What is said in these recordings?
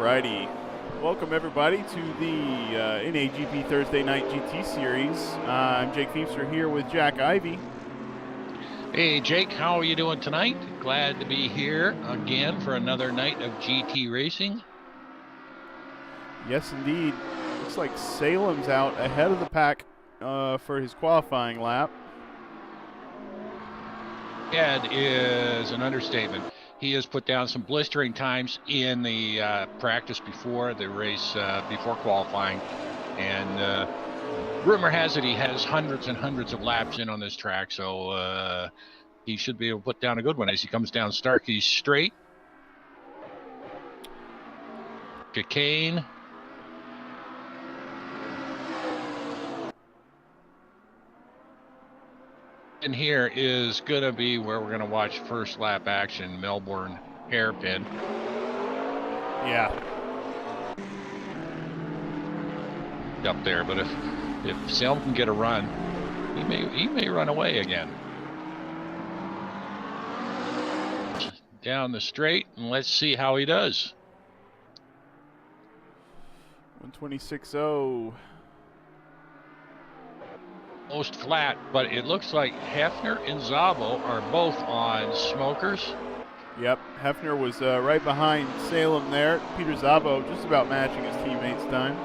Alrighty, welcome everybody to the NAGP Thursday Night GT Series. I'm Jake Feemster here with Jack Ivey. Hey Jake, how are you doing tonight? Glad to be here again for another night of GT racing. Yes indeed, looks like Salem's out ahead of the pack for his qualifying lap. That is an understatement. He has put down some blistering times in the practice before the race, before qualifying. And rumor has it he has hundreds and hundreds of laps in on this track. So he should be able to put down a good one as he comes down Starkey straight. Chicane. And here is going to be where we're going to watch first lap action, Melbourne hairpin. Yeah. Up there, but if Salem can get a run, he may run away again. Down the straight, and let's see how he does. 126.0. Most flat, but it looks like Hefner and Zavo are both on smokers. Yep, Hefner was right behind Salem there. Peter Zavo just about matching his teammates' time.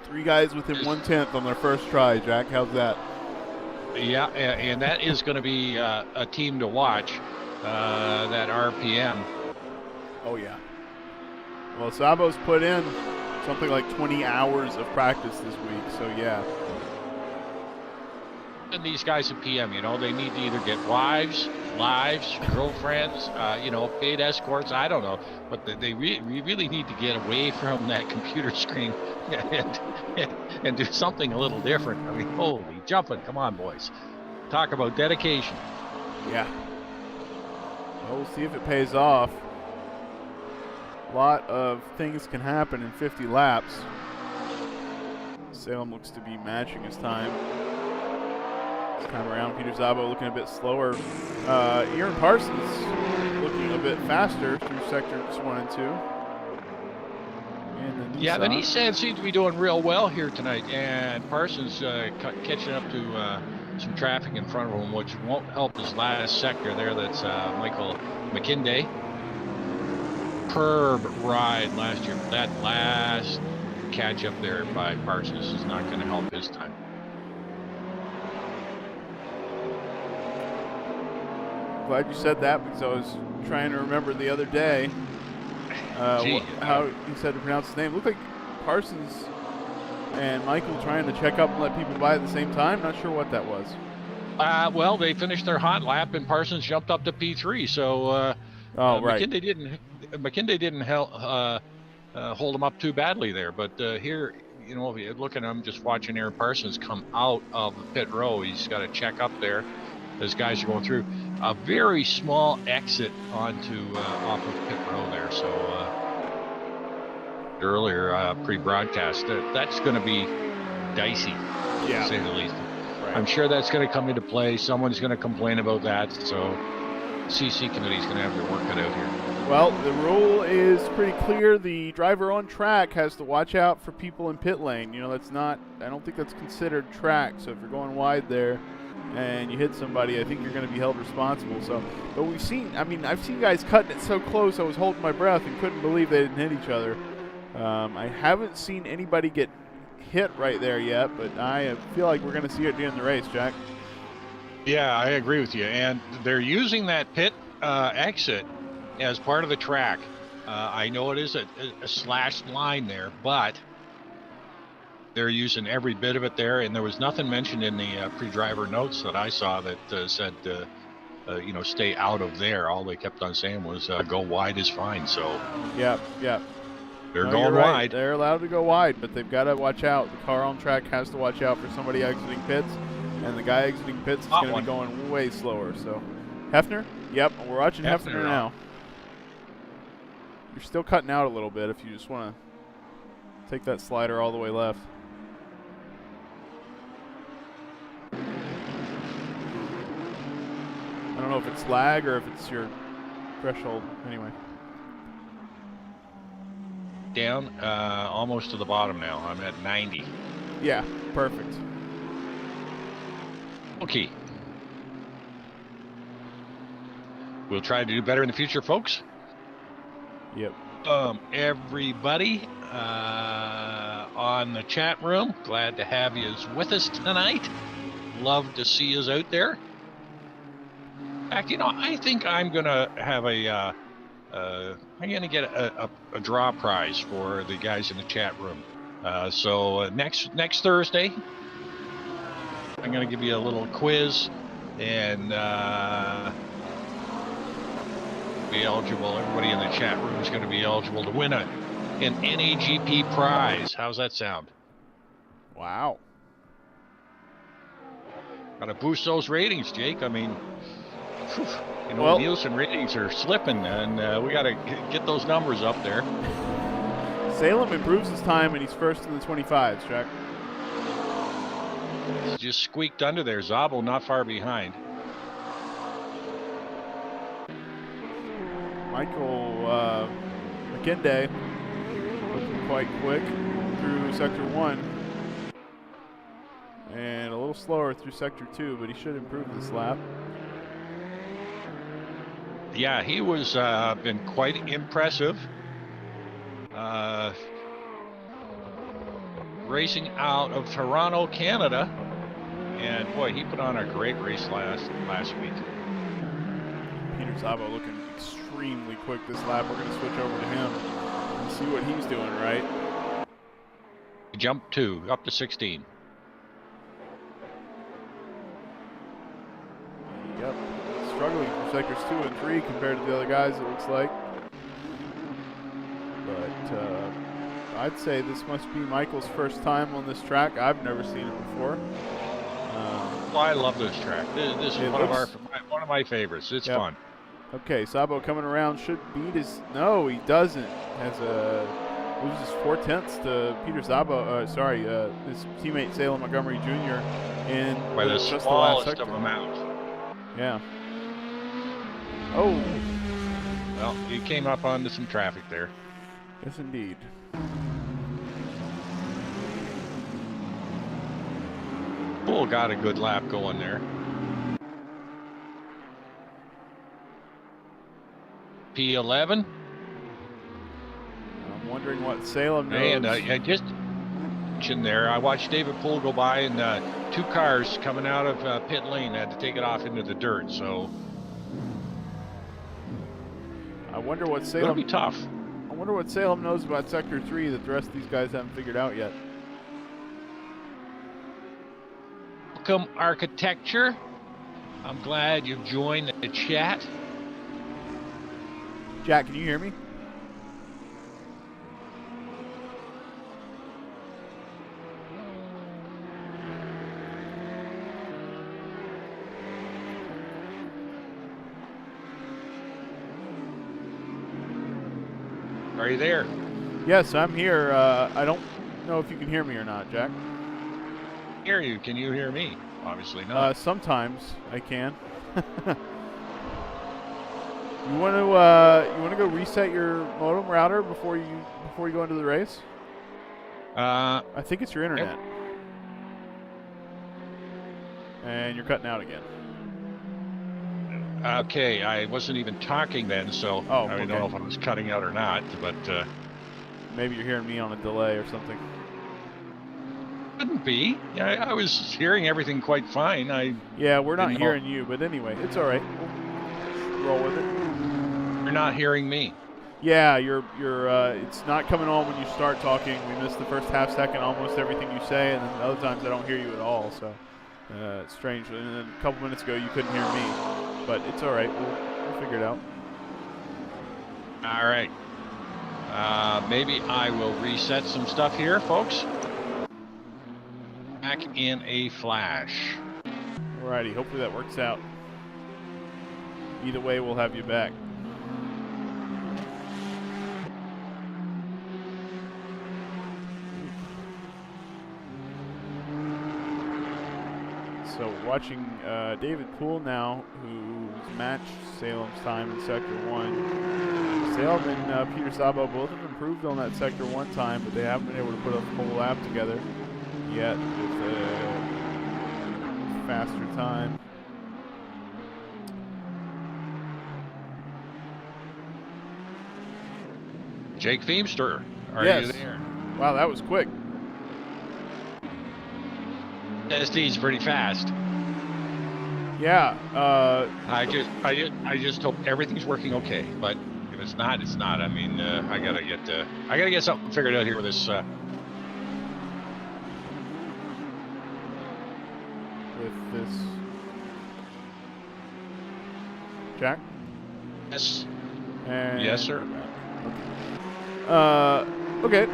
3 guys within 1/10 on their first try, Jack. How's that? Yeah, and that is going to be a team to watch, that RPM. Oh, yeah. Well, Zavo's put in something like 20 hours of practice this week, so yeah. And these guys at PM, you know, they need to either get wives, lives, girlfriends, paid escorts, I don't know. But they really need to get away from that computer screen and do something a little different. I mean, holy jumping, come on, boys. Talk about dedication. Yeah. Well, we'll see if it pays off. A lot of things can happen in 50 laps. Salem looks to be matching his time. This time around, Peter Zabo looking a bit slower. Aaron Parsons looking a bit faster through sectors 1 and 2. And yeah, the Nissan seems to be doing real well here tonight, and Parsons catching up to some traffic in front of him, which won't help his last sector there. That's Michael McKinday. Superb ride last year. That last catch up there by Parsons is not going to help his time. Glad you said that, because I was trying to remember the other day how you said to pronounce his name. It looked like Parsons and Michael trying to check up and let people by at the same time. Not sure what that was. Well, they finished their hot lap and Parsons jumped up to P3. So right. McKinday didn't hold him up too badly there. But here, you know, if you look at him, just watching Aaron Parsons come out of the pit row, he's got to check up there as guys are going through. A very small exit onto off of pit row there. So earlier pre-broadcast, that's going to be dicey, to say the least. Right. I'm sure that's going to come into play. Someone's going to complain about that. So CC committee's going to have their work cut out here. Well, the rule is pretty clear. The driver on track has to watch out for people in pit lane. You know, that's not, I don't think that's considered track. So if you're going wide there and you hit somebody, I think you're going to be held responsible. So, but we've seen, I mean, I've seen guys cutting it so close I was holding my breath and couldn't believe they didn't hit each other. I haven't seen anybody get hit right there yet, but I feel like we're going to see it during the race, Jack. Yeah, I agree with you. And they're using that pit exit as part of the track. I know it is a slashed line there, but they're using every bit of it there. And there was nothing mentioned in the pre-driver notes that I saw that said, stay out of there. All they kept on saying was go wide is fine. So yeah. They're going wide. They're allowed to go wide, but they've got to watch out. The car on track has to watch out for somebody exiting pits. And the guy exiting pits is going to be going way slower. So, Hefner? Yep, we're watching Hefner now. You're still cutting out a little bit if you just want to take that slider all the way left. I don't know if it's lag or if it's your threshold anyway. Down almost to the bottom now. I'm at 90. Yeah, perfect. Okay. We'll try to do better in the future, folks. Yep. Everybody on the chat room, glad to have you with us tonight. Love to see you out there. In fact, you know, I think I'm gonna have I'm gonna get a draw prize for the guys in the chat room. So next Thursday, I'm gonna give you a little quiz and be eligible. Everybody in the chat room is going to be eligible to win an NAGP prize. How's that sound? Wow. Got to boost those ratings, Jake. I mean, whew, you know, Well, Nielsen ratings are slipping, and we got to get those numbers up there. Salem improves his time, and he's first in the 25s, Jack. He's just squeaked under there. Szabo not far behind. Michael McKinday looking quite quick through Sector 1. And a little slower through Sector 2, but he should improve this lap. Yeah, he was been quite impressive. Racing out of Toronto, Canada. And boy, he put on a great race last week. Peter Szabo looking extremely quick this lap. We're going to switch over to him and see what he's doing, right? Jump 2, up to 16. Yep. Struggling for sectors 2 and 3 compared to the other guys, it looks like. But I'd say this must be Michael's first time on this track. I've never seen it before. Well, I love this track. This is one of my favorites. It's fun. Okay, Szabo coming around should beat his. No, he doesn't. Loses 4/10 to Peter Szabo. His teammate Salem Montgomery Jr. in by the just the last sector. of them out. Yeah. Oh. Well, he came up onto some traffic there. Yes, indeed. Bull got a good lap going there. P11. I'm wondering what Salem knows. And I just mentioned there, I watched David Poole go by, and 2 cars coming out of pit lane had to take it off into the dirt. So I wonder what Salem. It'll be tough. I wonder what Salem knows about Sector 3 that the rest of these guys haven't figured out yet. Welcome, Architecture. I'm glad you've joined the chat. Jack, can you hear me? Are you there? Yes, I'm here. I don't know if you can hear me or not, Jack. Hear you. Can you hear me? Obviously not. Sometimes I can. You want to go reset your modem router before you go into the race? I think it's your internet. Yep. And you're cutting out again. Okay, I wasn't even talking then, so I don't know if I was cutting out or not, but maybe you're hearing me on a delay or something. Couldn't be. Yeah, I was hearing everything quite fine. Yeah, we're not hearing you, but anyway, it's all right. We'll roll with it. You're not hearing me. Yeah, you're. It's not coming on when you start talking. We missed the first half second, almost everything you say, and then other times I don't hear you at all. So it's strange. And then a couple minutes ago, you couldn't hear me, but it's all right. We'll figure it out. All right. Maybe I will reset some stuff here, folks. Back in a flash. Alrighty, hopefully that works out. Either way, we'll have you back. So So we're watching David Poole now, who's matched Salem's time in Sector 1. Salem and Peter Szabo both have improved on that Sector 1 time, but they haven't been able to put a full lap together yet with a faster time. Jake Feemster, are Yes. you there? Wow, that was quick. SD's pretty fast. Yeah. I just hope everything's working okay. But if it's not, it's not. I mean, I gotta get something figured out here with this. With this, Jack. Yes. And Yes, sir. Okay.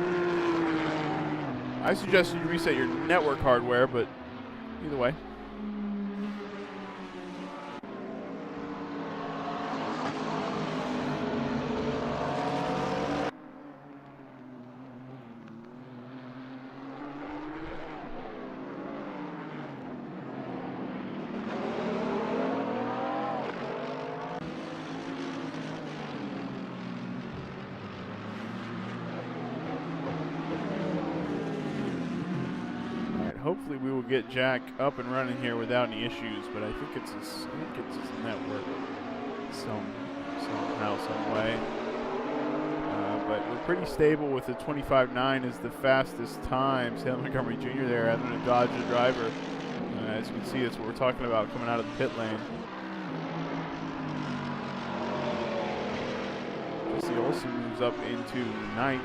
I suggest you reset your network hardware, but either way. Hopefully we will get Jack up and running here without any issues, but I think it's his network somehow, some way. But we're pretty stable with the 25.9 as the fastest time. Salem Montgomery Jr. there having to dodge a driver. As you can see, that's what we're talking about coming out of the pit lane. Jesse Olsen moves up into ninth.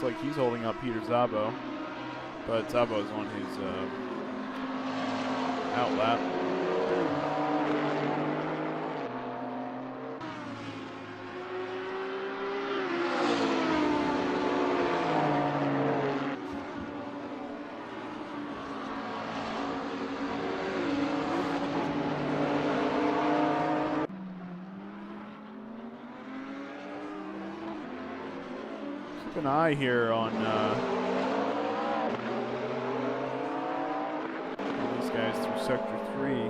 Like he's holding up Peter Szabo, but Szabo's on his out lap. An eye here on these guys through Sector 3.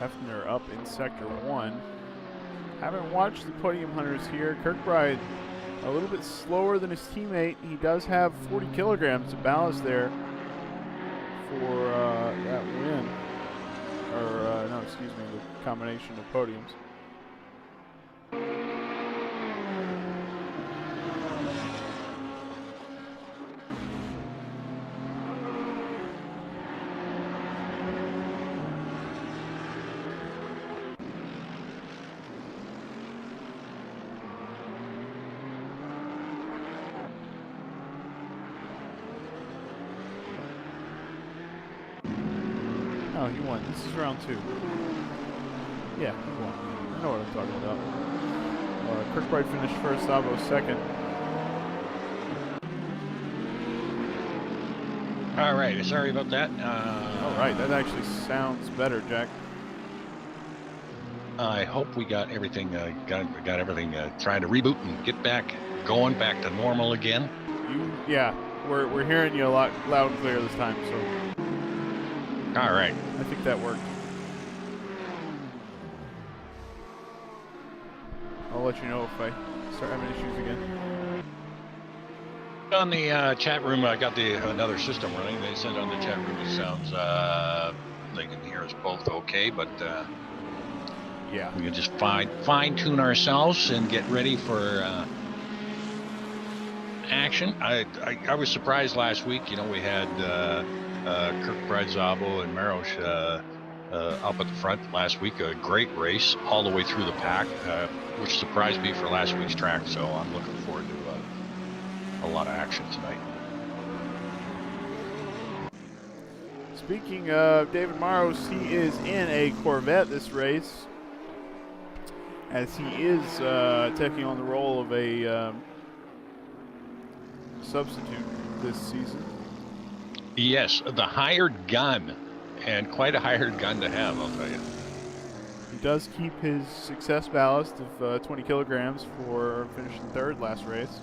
Hefner up in Sector 1. Haven't watched the podium hunters here. Kirkbride a little bit slower than his teammate. He does have 40 kilograms of ballast there for that win. Or, no, excuse me, the combination of podiums. Oh, he won. This is round 2. Yeah, he won. I know what I'm talking about. Kirkbride finished first, Szabo second. All right, sorry about that. All right, that actually sounds better, Jack. I hope we got everything, got everything trying to reboot and get back going, back to normal again. Yeah, we're hearing you a lot loud and clear this time, so. All right. I think that worked. I'll let you know if I start having issues again. On the chat room, I got another system running. They said on the chat room it sounds they can hear us both okay, but yeah, we can just fine tune ourselves and get ready for action. I was surprised last week. You know, we had Kirkbride, Szabo, and Maros up at the front last week. A great race all the way through the pack, which surprised me for last week's track. So I'm looking forward to a lot of action tonight. speaking of David Maros, he is in a Corvette this race, as he is taking on the role of a substitute this season. Yes, the hired gun, and quite a hired gun to have, I'll tell you. He does keep his success ballast of 20 kilograms for finishing third last race.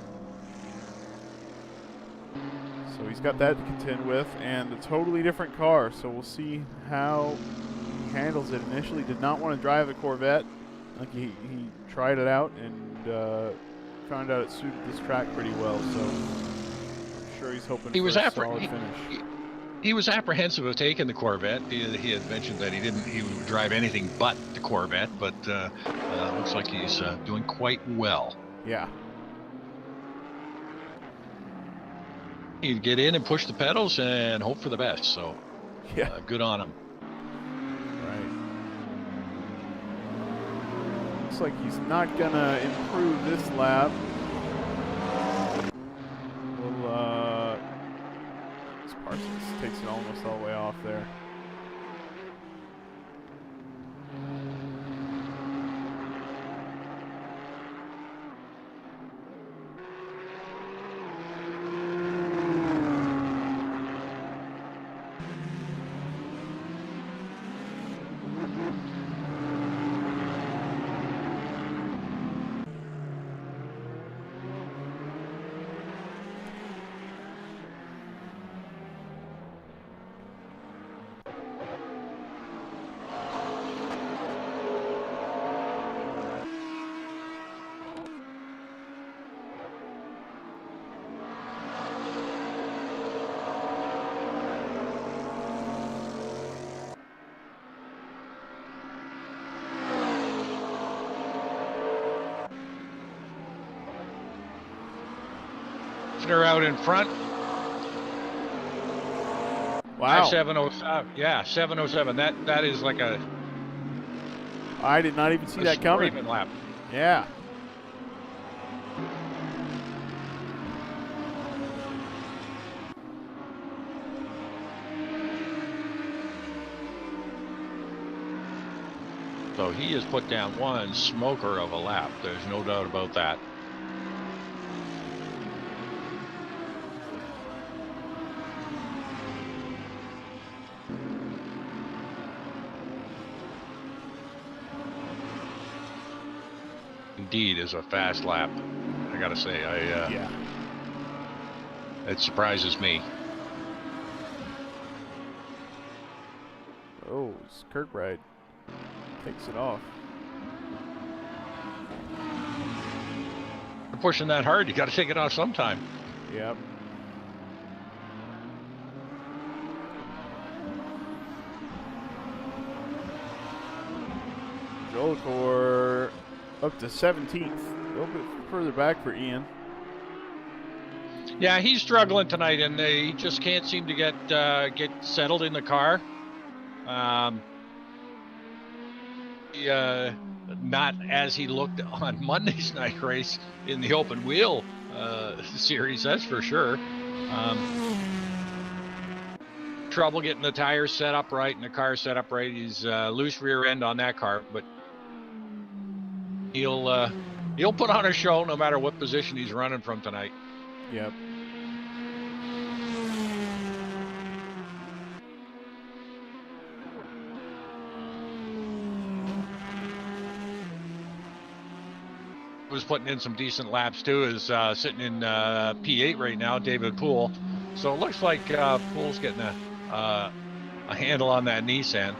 So he's got that to contend with, and a totally different car, so we'll see how he handles it. Initially did not want to drive a Corvette. Like he tried it out and found out it suited this track pretty well, so I'm sure he's hoping for a solid finish. He was apprehensive of taking the Corvette. He had mentioned that he would drive anything but the Corvette, but looks like he's doing quite well. Yeah. He'd get in and push the pedals and hope for the best, so yeah, good on him. Right. Looks like he's not gonna improve this lap. This Parsons takes it almost all the way off there. Out in front. Wow. 707. Yeah, 707. That is like a. I did not even see that coming. Lap. Yeah. So he has put down one smoker of a lap. There's no doubt about that. Indeed is a fast lap, I gotta say. Yeah. It surprises me. Oh, Kirkbride takes it off. You're pushing that hard, you gotta take it off sometime. Yep. Jolicoeur up to 17th, a little bit further back for Ian. Yeah, he's struggling tonight, and he just can't seem to get settled in the car. Not as he looked on Monday's night race in the open wheel series, that's for sure. Trouble getting the tires set up right and the car set up right. He's loose rear end on that car, but he'll put on a show no matter what position he's running from tonight. Yep. Was putting in some decent laps too. Is sitting in P8 right now, David Poole. So it looks like Poole's getting a handle on that Nissan.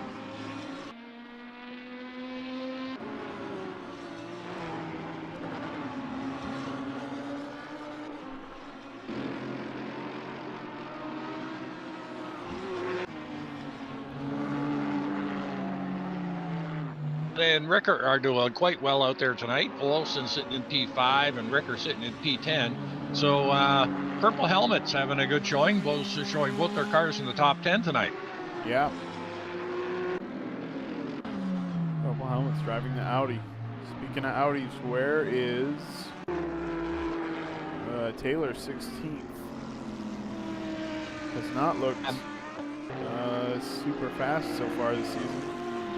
And Ricker are doing quite well out there tonight. Olsen sitting in P5 and Ricker sitting in P10. So Purple Helmets having a good showing, showing both their cars in the top 10 tonight. Yeah. Purple Helmets driving the Audi. Speaking of Audis, where is Taylor 16th? Does not look Super fast so far this season,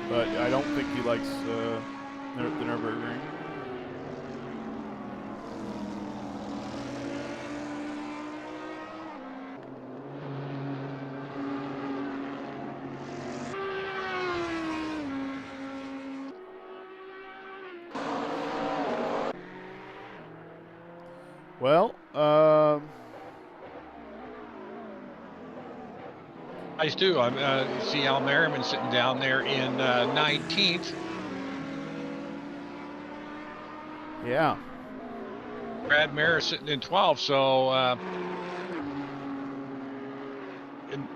but I don't think he likes the Nürburgring. Well, Guys, too. See Al Merriman sitting down there in 19th. yeah. Brad Mayer sitting in 12th. So in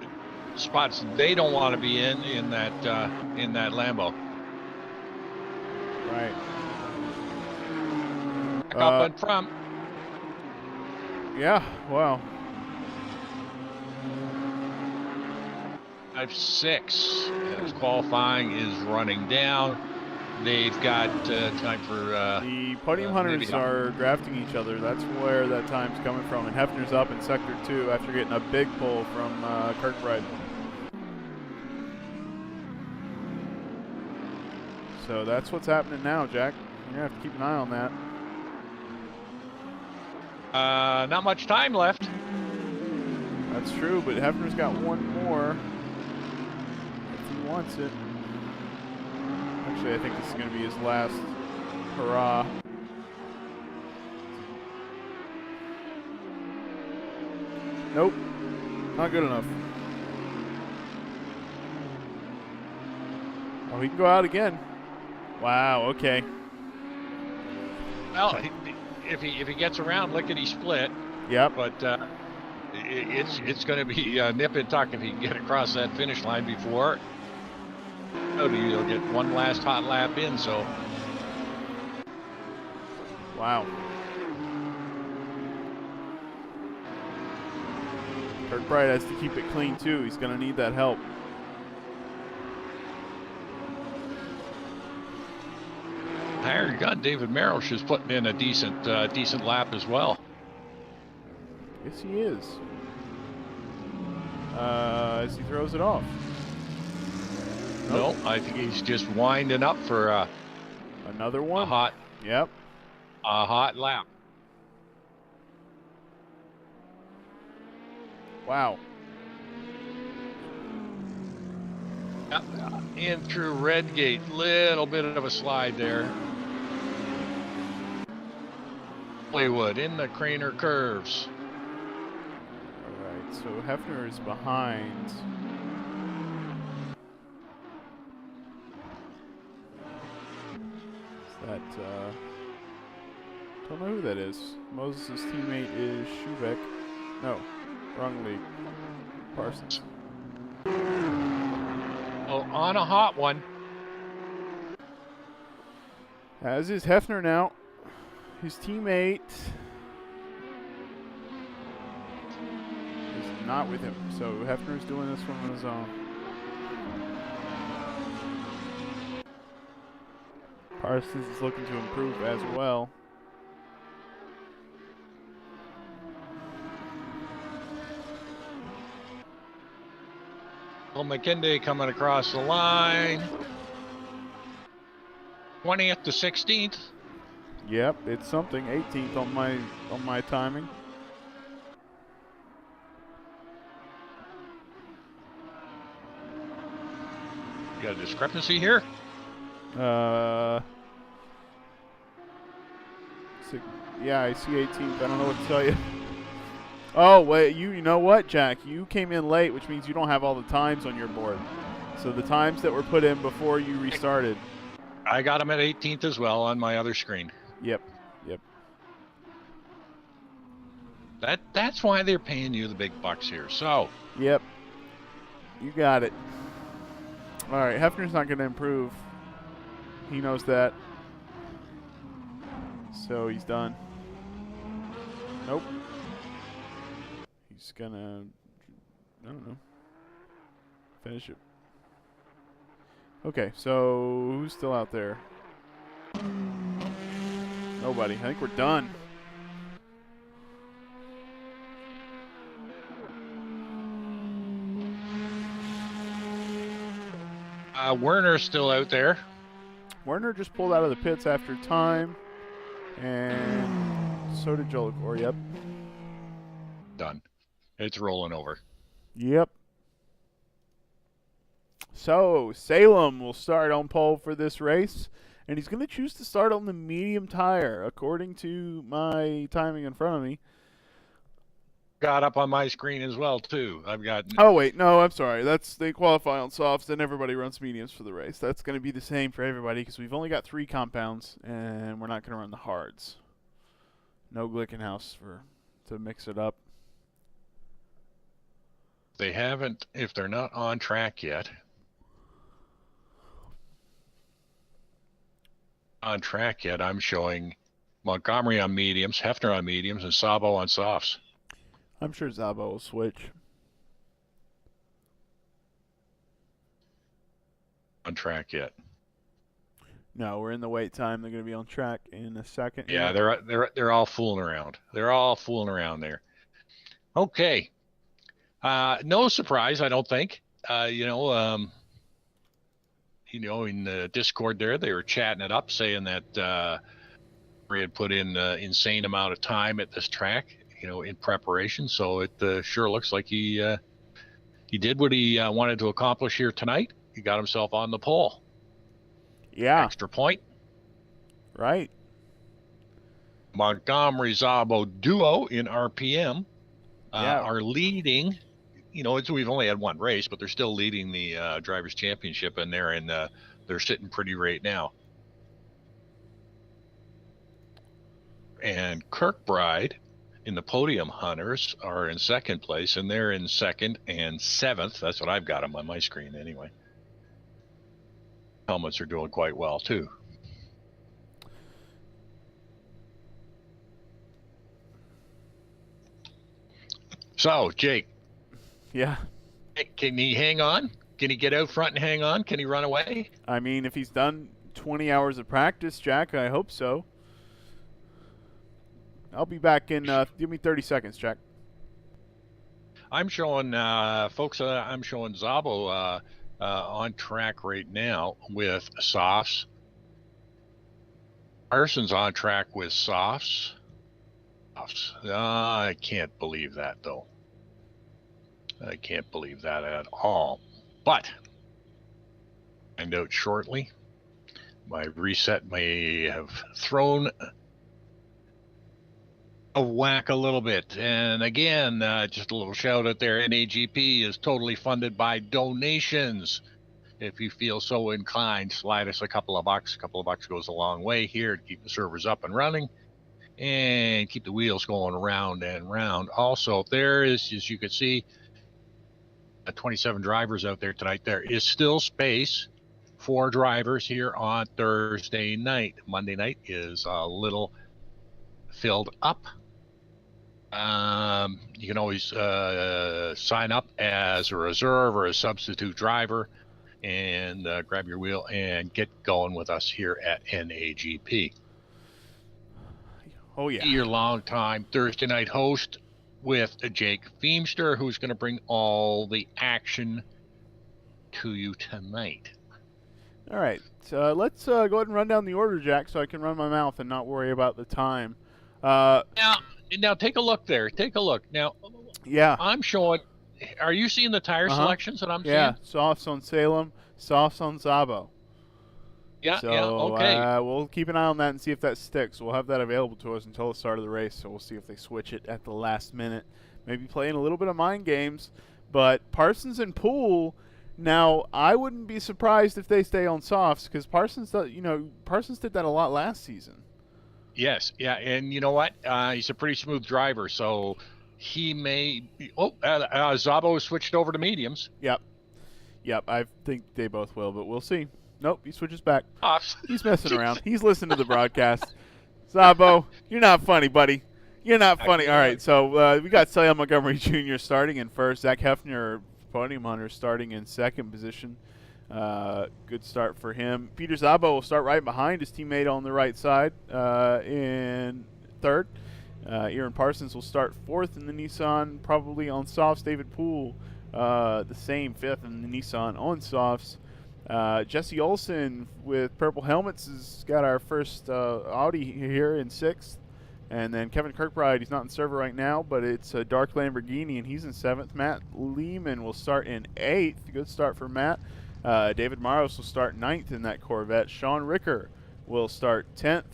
spots they don't want to be in that Lambo. Right. Back up in front. Yeah. Wow. 5-6 as qualifying is running down. They've got time for the podium hunters are drafting each other. That's where that time's coming from. And Hefner's up in sector 2 after getting a big pull from Kirkbride. So that's what's happening now, Jack. You're going to have to keep an eye on that. Not much time left. That's true, but Hefner's got one more if he wants it. Actually, I think this is going to be his last hurrah. Nope, not good enough. Oh, he can go out again. Wow, okay. Well, if he gets around lickety split. Yep. But it's going to be nip and tuck if he can get across that finish line before. He'll get one last hot lap in. So. Wow. Kirkbride has to keep it clean too. He's going to need that help. Hired gun David Marosh is putting in a decent lap as well. Yes, he is. As he throws it off. Nope. No, I think he's just winding up for another one. A hot lap. Wow. In through Redgate, little bit of a slide there. Hollywood in the Craner curves. All right, so Hefner is behind. Is that, don't know who that is. Moses' teammate is Schubeck. No, wrong league. Parsons. Oh, on a hot one. As is Hefner now. His teammate is not with him. So Hefner's doing this one on his own. Parsons is looking to improve as well. Well, McKinday coming across the line. 20th to 16th. Yep, it's something. 18th on my timing. Got a discrepancy here. Yeah, I see 18th. I don't know what to tell you. Oh, wait, you know what, Jack? You came in late, which means you don't have all the times on your board. So the times that were put in before you restarted. I got them at 18th as well on my other screen. Yep. That's why they're paying you the big bucks here. So. Yep. You got it. All right, Hefner's not going to improve. He knows that. So he's done. Nope. He's gonna, I don't know, finish it. Okay, so who's still out there? Nobody. I think we're done. Werner's still out there. Werner just pulled out of the pits after time, and so did Jolagor. Yep. Done. It's rolling over. Yep. So Salem will start on pole for this race, and he's going to choose to start on the medium tire, according to my timing in front of me. Got up on my screen as well, too. I've got... Oh, wait. No, I'm sorry. They qualify on softs, then everybody runs mediums for the race. That's going to be the same for everybody because we've only got 3 compounds, and we're not going to run the hards. No Glickenhaus to mix it up. They haven't, if they're not on track yet. On track yet, I'm showing Montgomery on mediums, Hefner on mediums, and Sabo on softs. I'm sure Zabo will switch. On track yet? No, we're in the wait time. They're going to be on track in a second. Yeah, they're all fooling around. They're all fooling around there. Okay. No surprise, I don't think. In the Discord there, they were chatting it up, saying that we had put in an insane amount of time at this track, in preparation. So it sure looks like he did what he wanted to accomplish here tonight. He got himself on the pole. Yeah. Extra point. Right. Montgomery Zabo duo in RPM are leading. We've only had one race, but they're still leading the Drivers' Championship in there, and they're sitting pretty right now. And Kirkbride in the Podium Hunters are in second place, and they're in second and 7th. That's what I've got them on my screen anyway. Helmets are doing quite well, too. So, Jake. Yeah. Can he hang on? Can he get out front and hang on? Can he run away? I mean, if he's done 20 hours of practice, Jack, I hope so. I'll be back in, give me 30 seconds, Jack. I'm showing, folks, I'm showing Zabo on track right now with softs. Parsons on track with softs. I can't believe that, though. I can't believe that at all. But, find out shortly. My reset may have thrown a whack a little bit. And again, just a little shout out there. NAGP is totally funded by donations. If you feel so inclined, slide us a couple of bucks. A couple of bucks goes a long way here to keep the servers up and running and keep the wheels going round and round. Also, there is, as you can see, 27 drivers out there tonight. There is still space for drivers here on Thursday night. Monday night is a little filled up. You can always sign up as a reserve or a substitute driver and grab your wheel and get going with us here at NAGP. Oh, yeah. Your long-time Thursday night host with Jake Feemster, who's going to bring all the action to you tonight. All right. So let's go ahead and run down the order, Jack, so I can run my mouth and not worry about the time. Now take a look there. Take a look. Now, yeah. I'm showing. Are you seeing the tire selections that I'm seeing? Yeah, softs on Salem, softs on Zabo. Yeah, so, okay. We'll keep an eye on that and see if that sticks. We'll have that available to us until the start of the race, so we'll see if they switch it at the last minute. Maybe playing a little bit of mind games. But Parsons and Poole, now I wouldn't be surprised if they stay on softs because Parsons did that a lot last season. Yes, yeah, and you know what? He's a pretty smooth driver, so he may. Zabo switched over to mediums. Yep, I think they both will, but we'll see. Nope, he switches back. He's messing around. He's listening to the broadcast. Zabo, you're not funny, buddy. You're not funny. All right, so we got Salem Montgomery Jr. starting in first. Zach Hefner, Podium Hunter, starting in second position. Good start for him. Peter Zabo will start right behind his teammate on the right side in third. Aaron Parsons will start fourth in the Nissan, probably on softs. David Poole, the same, fifth in the Nissan on softs. Jesse Olson with purple helmets has got our first Audi here in 6th. And then Kevin Kirkbride, he's not in server right now, but it's a dark Lamborghini, and he's in 7th. Matt Lehman will start in 8th. Good start for Matt. David Maros will start 9th in that Corvette. Sean Ricker will start 10th.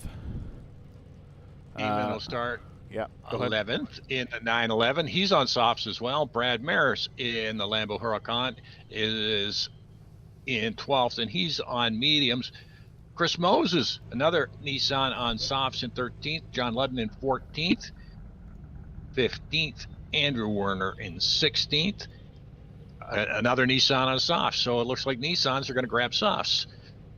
Lehman will start 11th in the 911. He's on softs as well. Brad Maris in the Lambo Huracan is in 12th, and he's on mediums. Chris Moses, another Nissan on softs in 13th. John Ludden in 14th. 15th, Andrew Werner in 16th. Another Nissan on softs. So it looks like Nissans are going to grab softs.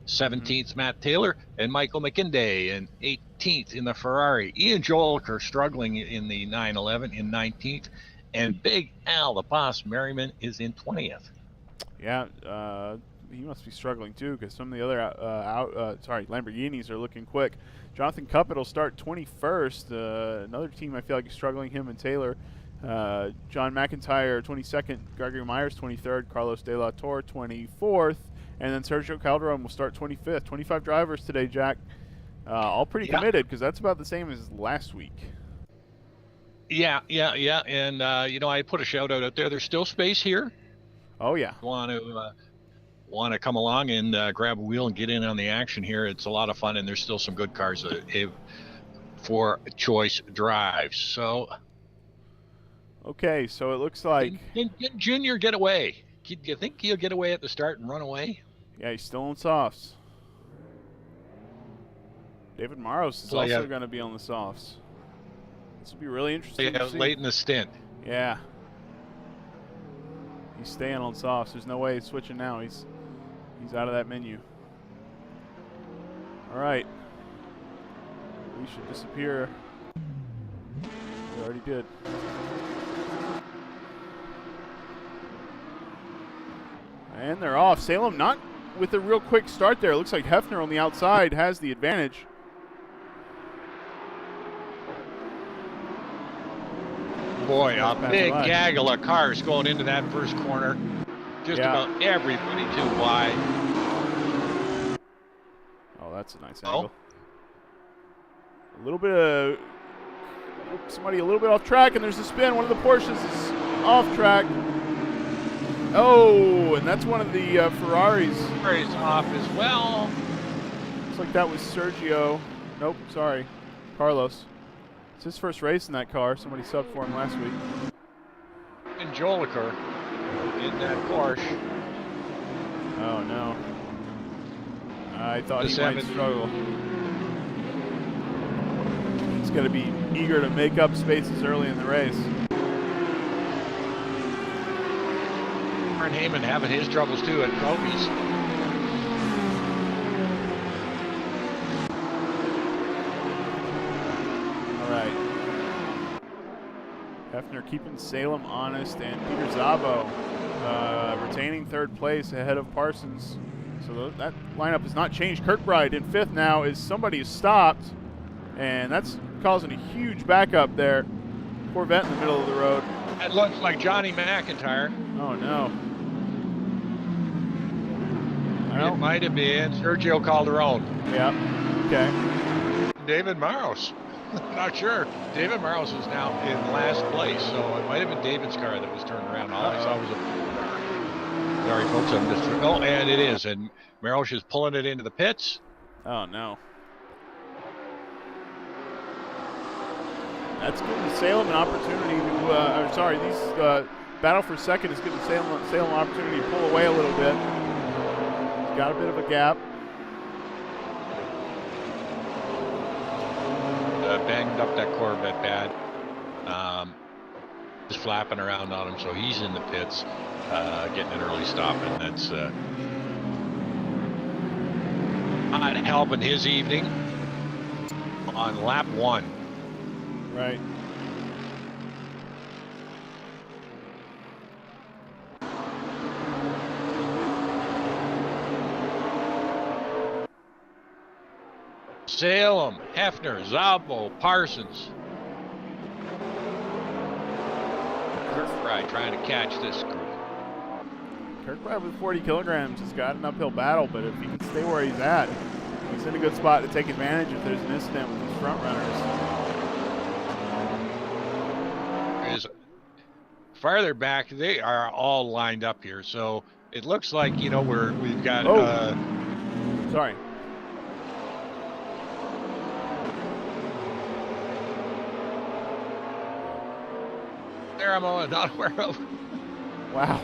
17th, Matt Taylor and Michael McKinday in 18th in the Ferrari. Ian Joliker struggling in the 911 in 19th. And Big Al, the boss, Merriman, is in 20th. Yeah, he must be struggling too, because some of the other Lamborghinis are looking quick. Jonathan Cuppett will start 21st. Another team I feel like is struggling, him and Taylor. John McIntyre 22nd, Gregory Myers 23rd, Carlos De La Torre 24th, and then Sergio Calderon will start 25th. 25 drivers today, Jack. All pretty committed, because that's about the same as last week. Yeah. And, I put a shout out there. There's still space here. Oh, yeah. Want to come along and grab a wheel and get in on the action here. It's a lot of fun, and there's still some good cars for choice drives. So, okay, so it looks like can Junior get away? Do you think he'll get away at the start and run away? Yeah, he's still on softs. David Maros is also going to be on the softs. This will be really interesting. Yeah, late in the stint. Yeah. He's staying on softs. There's no way he's switching now. He's out of that menu. All right. We should disappear. We already did. And they're off. Salem not with a real quick start there. It looks like Hefner on the outside has the advantage. Boy, a big gaggle of cars going into that first corner. Just about everybody too wide. Oh, that's a nice angle. A little bit of somebody a little bit off track, and there's a spin. One of the Porsches is off track. Oh, and that's one of the Ferraris. Ferrari's off as well. Looks like that was Sergio. Nope, sorry, Carlos. It's his first race in that car. Somebody subbed for him last week. And Joliker in that Porsche. Oh, no. I thought he might struggle. He's going to be eager to make up spaces early in the race. Aaron Heyman having his troubles, too, at trophies. Hefner keeping Salem honest, and Peter Szabo retaining 3rd place ahead of Parsons. So that lineup has not changed. Kirkbride in 5th now as somebody is stopped, and that's causing a huge backup there. Corvette in the middle of the road. That looks like Johnny McIntyre. Oh, no. It might have been Sergio Calderon. Yeah, okay. David Maros. Not sure. David Maros is now in last place, so it might have been David's car that was turned around. All I saw was a car. Sorry, folks, I'm just... Oh, and it is. And Maros is pulling it into the pits. Oh, no. That's giving Salem an opportunity to... battle for second is giving Salem an opportunity to pull away a little bit. He's got a bit of a gap. Banged up that Corvette bad. Just flapping around on him, so he's in the pits, getting an early stop, and that's not helping his evening on lap 1. Right. Salem, Hefner, Szabo, Parsons. Kirkbride trying to catch this group. Kirkbride with 40 kilograms has got an uphill battle, but if he can stay where he's at, he's in a good spot to take advantage if there's an incident with these front runners. Is farther back, they are all lined up here, so it looks like, you know, we've got. Sorry. There, I'm not aware of. Wow.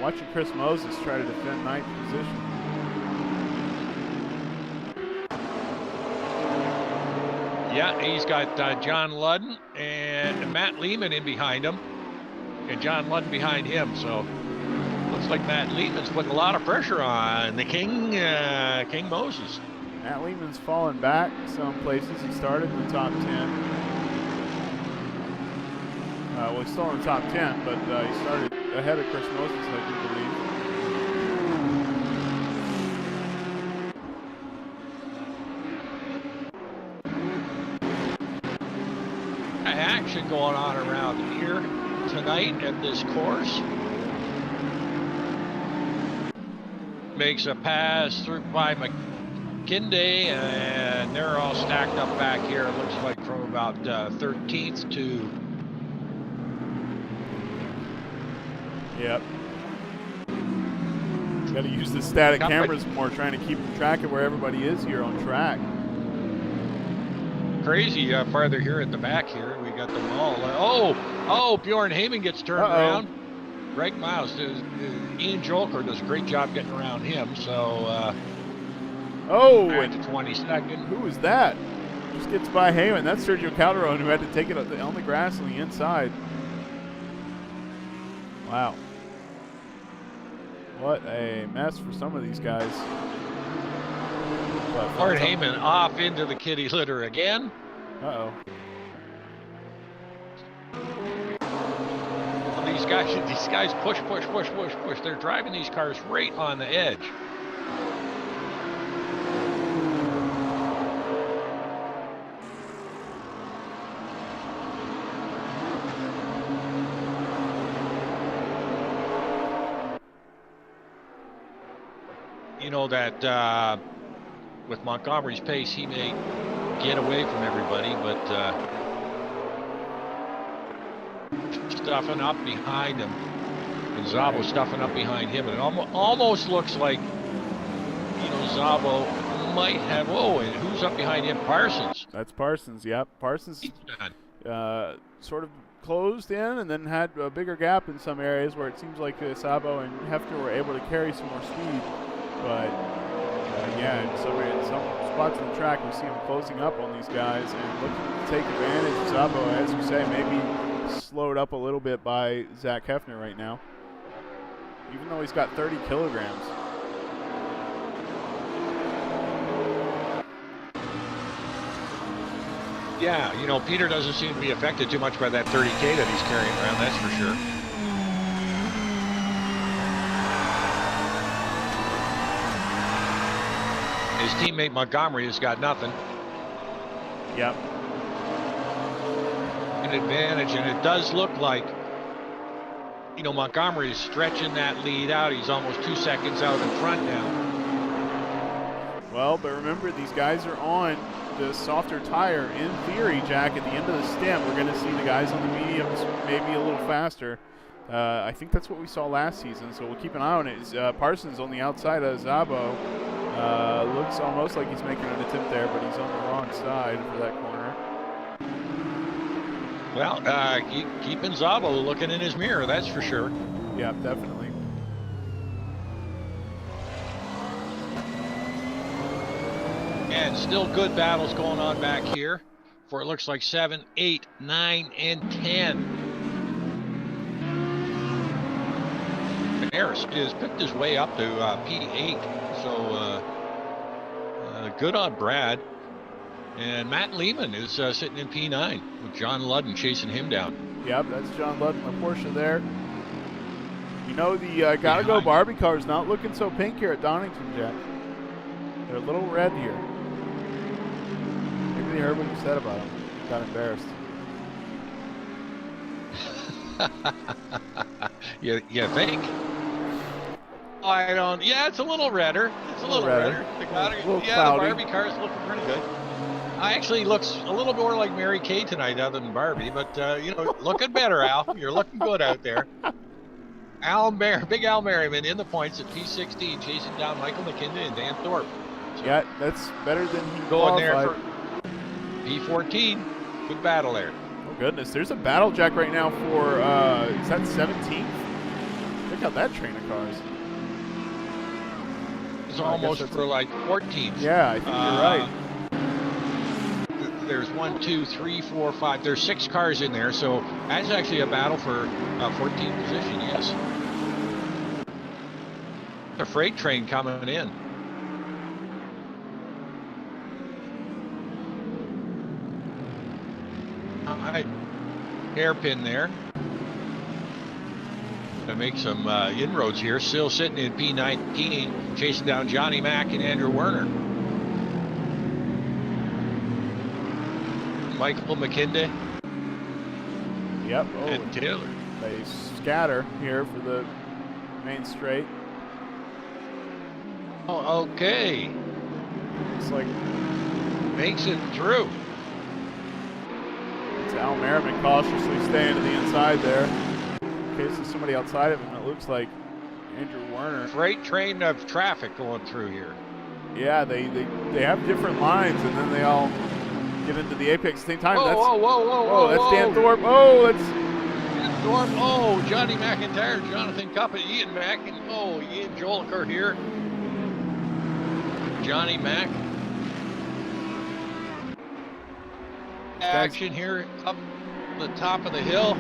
Watching Chris Moses try to defend ninth position. Yeah, he's got John Ludden and Matt Lehman in behind him, and John Ludden behind him. So looks like Matt Lehman's putting a lot of pressure on the King Moses. Matt Lehman's fallen back some places. He started in the top 10. Well, he's still in the top 10, but he started ahead of Chris Moses, I do believe. Action going on around here tonight at this course. Makes a pass through by McKinday, and they're all stacked up back here. It looks like from about 13th to. Yep. Got to use the static cameras more, trying to keep track of where everybody is here on track. Crazy farther here at the back here. We got them all. Oh, Bjorn Heyman gets turned around. Greg Miles, Ian Jolker does a great job getting around him. So, and to 22nd. Who was that? Just gets by Heyman. That's Sergio Calderon, who had to take it on the grass on the inside. Wow. What a mess for some of these guys. Bart Heyman off into the kitty litter again. Uh-oh. These guys push. They're driving these cars right on the edge. You know that with Montgomery's pace, he may get away from everybody, but stuffing up behind him. And Szabo stuffing up behind him. And it almost looks like, you know, Szabo might have, and who's up behind him? Parsons. That's Parsons, yep. Parsons sort of closed in and then had a bigger gap in some areas where it seems like Szabo and Hefner were able to carry some more speed. But yeah, in some spots on the track, we see him closing up on these guys and looking to take advantage of Szabo, as you say, maybe slowed up a little bit by Zach Hefner right now, even though he's got 30 kilograms. Yeah, you know, Peter doesn't seem to be affected too much by that 30K that he's carrying around, that's for sure. His teammate Montgomery has got nothing. Yep. An advantage, and it does look like, you know, Montgomery is stretching that lead out. He's almost 2 seconds out in front now. Well, but remember, these guys are on the softer tire. In theory, Jack, at the end of the stint, we're going to see the guys on the mediums maybe a little faster. I think that's what we saw last season, so we'll keep an eye on it. Parsons on the outside of Szabo. Looks almost like he's making an attempt there, but he's on the wrong side for that corner. Well, keeping Szabo looking in his mirror, that's for sure. Yeah, definitely. And still good battles going on back here for it looks like 7, 8, 9, and 10. Harris has picked his way up to P8, so good on Brad. And Matt Lehman is sitting in P9 with John Ludden chasing him down. Yep, that's John Ludden, the Porsche there. You know, the Gotta Go Barbie car is not looking so pink here at Donington, Jack. They're a little red here. Maybe they heard what you said about them. Got embarrassed. You think? I don't. Yeah, it's a little redder. It's a little redder. The cloudy. Barbie car is looking pretty good. Actually looks a little more like Mary Kay tonight other than Barbie, but looking better, Al. You're looking good out there. Big Al Merriman in the points at P16, chasing down Michael McKinley and Dan Thorpe. So yeah, that's better than he going there qualified. for P14. Good battle there. Oh goodness, there's a battle, Jack, right now for is that 17th? Check out that train of cars. It's almost for like 14th. Yeah, I think you're right. There's 1, 2, 3, 4, 5. There's 6 cars in there, so that's actually a battle for 14th position. Yes. A freight train coming in. All right, hairpin there. To make some inroads here. Still sitting in P19, chasing down Johnny Mack and Andrew Werner. Michael McKinley. Yep. Oh, and Taylor. They scatter here for the main straight. Oh, okay. It's like makes it through. It's Al Merriman cautiously staying to the inside there. In case there's somebody outside of him, it looks like Andrew Werner. Freight train of traffic going through here. Yeah, they have different lines, and then they all get into the apex at the same time. Whoa, that's Dan Thorpe. Oh, that's Dan Thorpe. Oh, Johnny McIntyre, Jonathan Cupp, and Ian Mack, and Ian Joliker here. Johnny Mack. Action here up the top of the hill.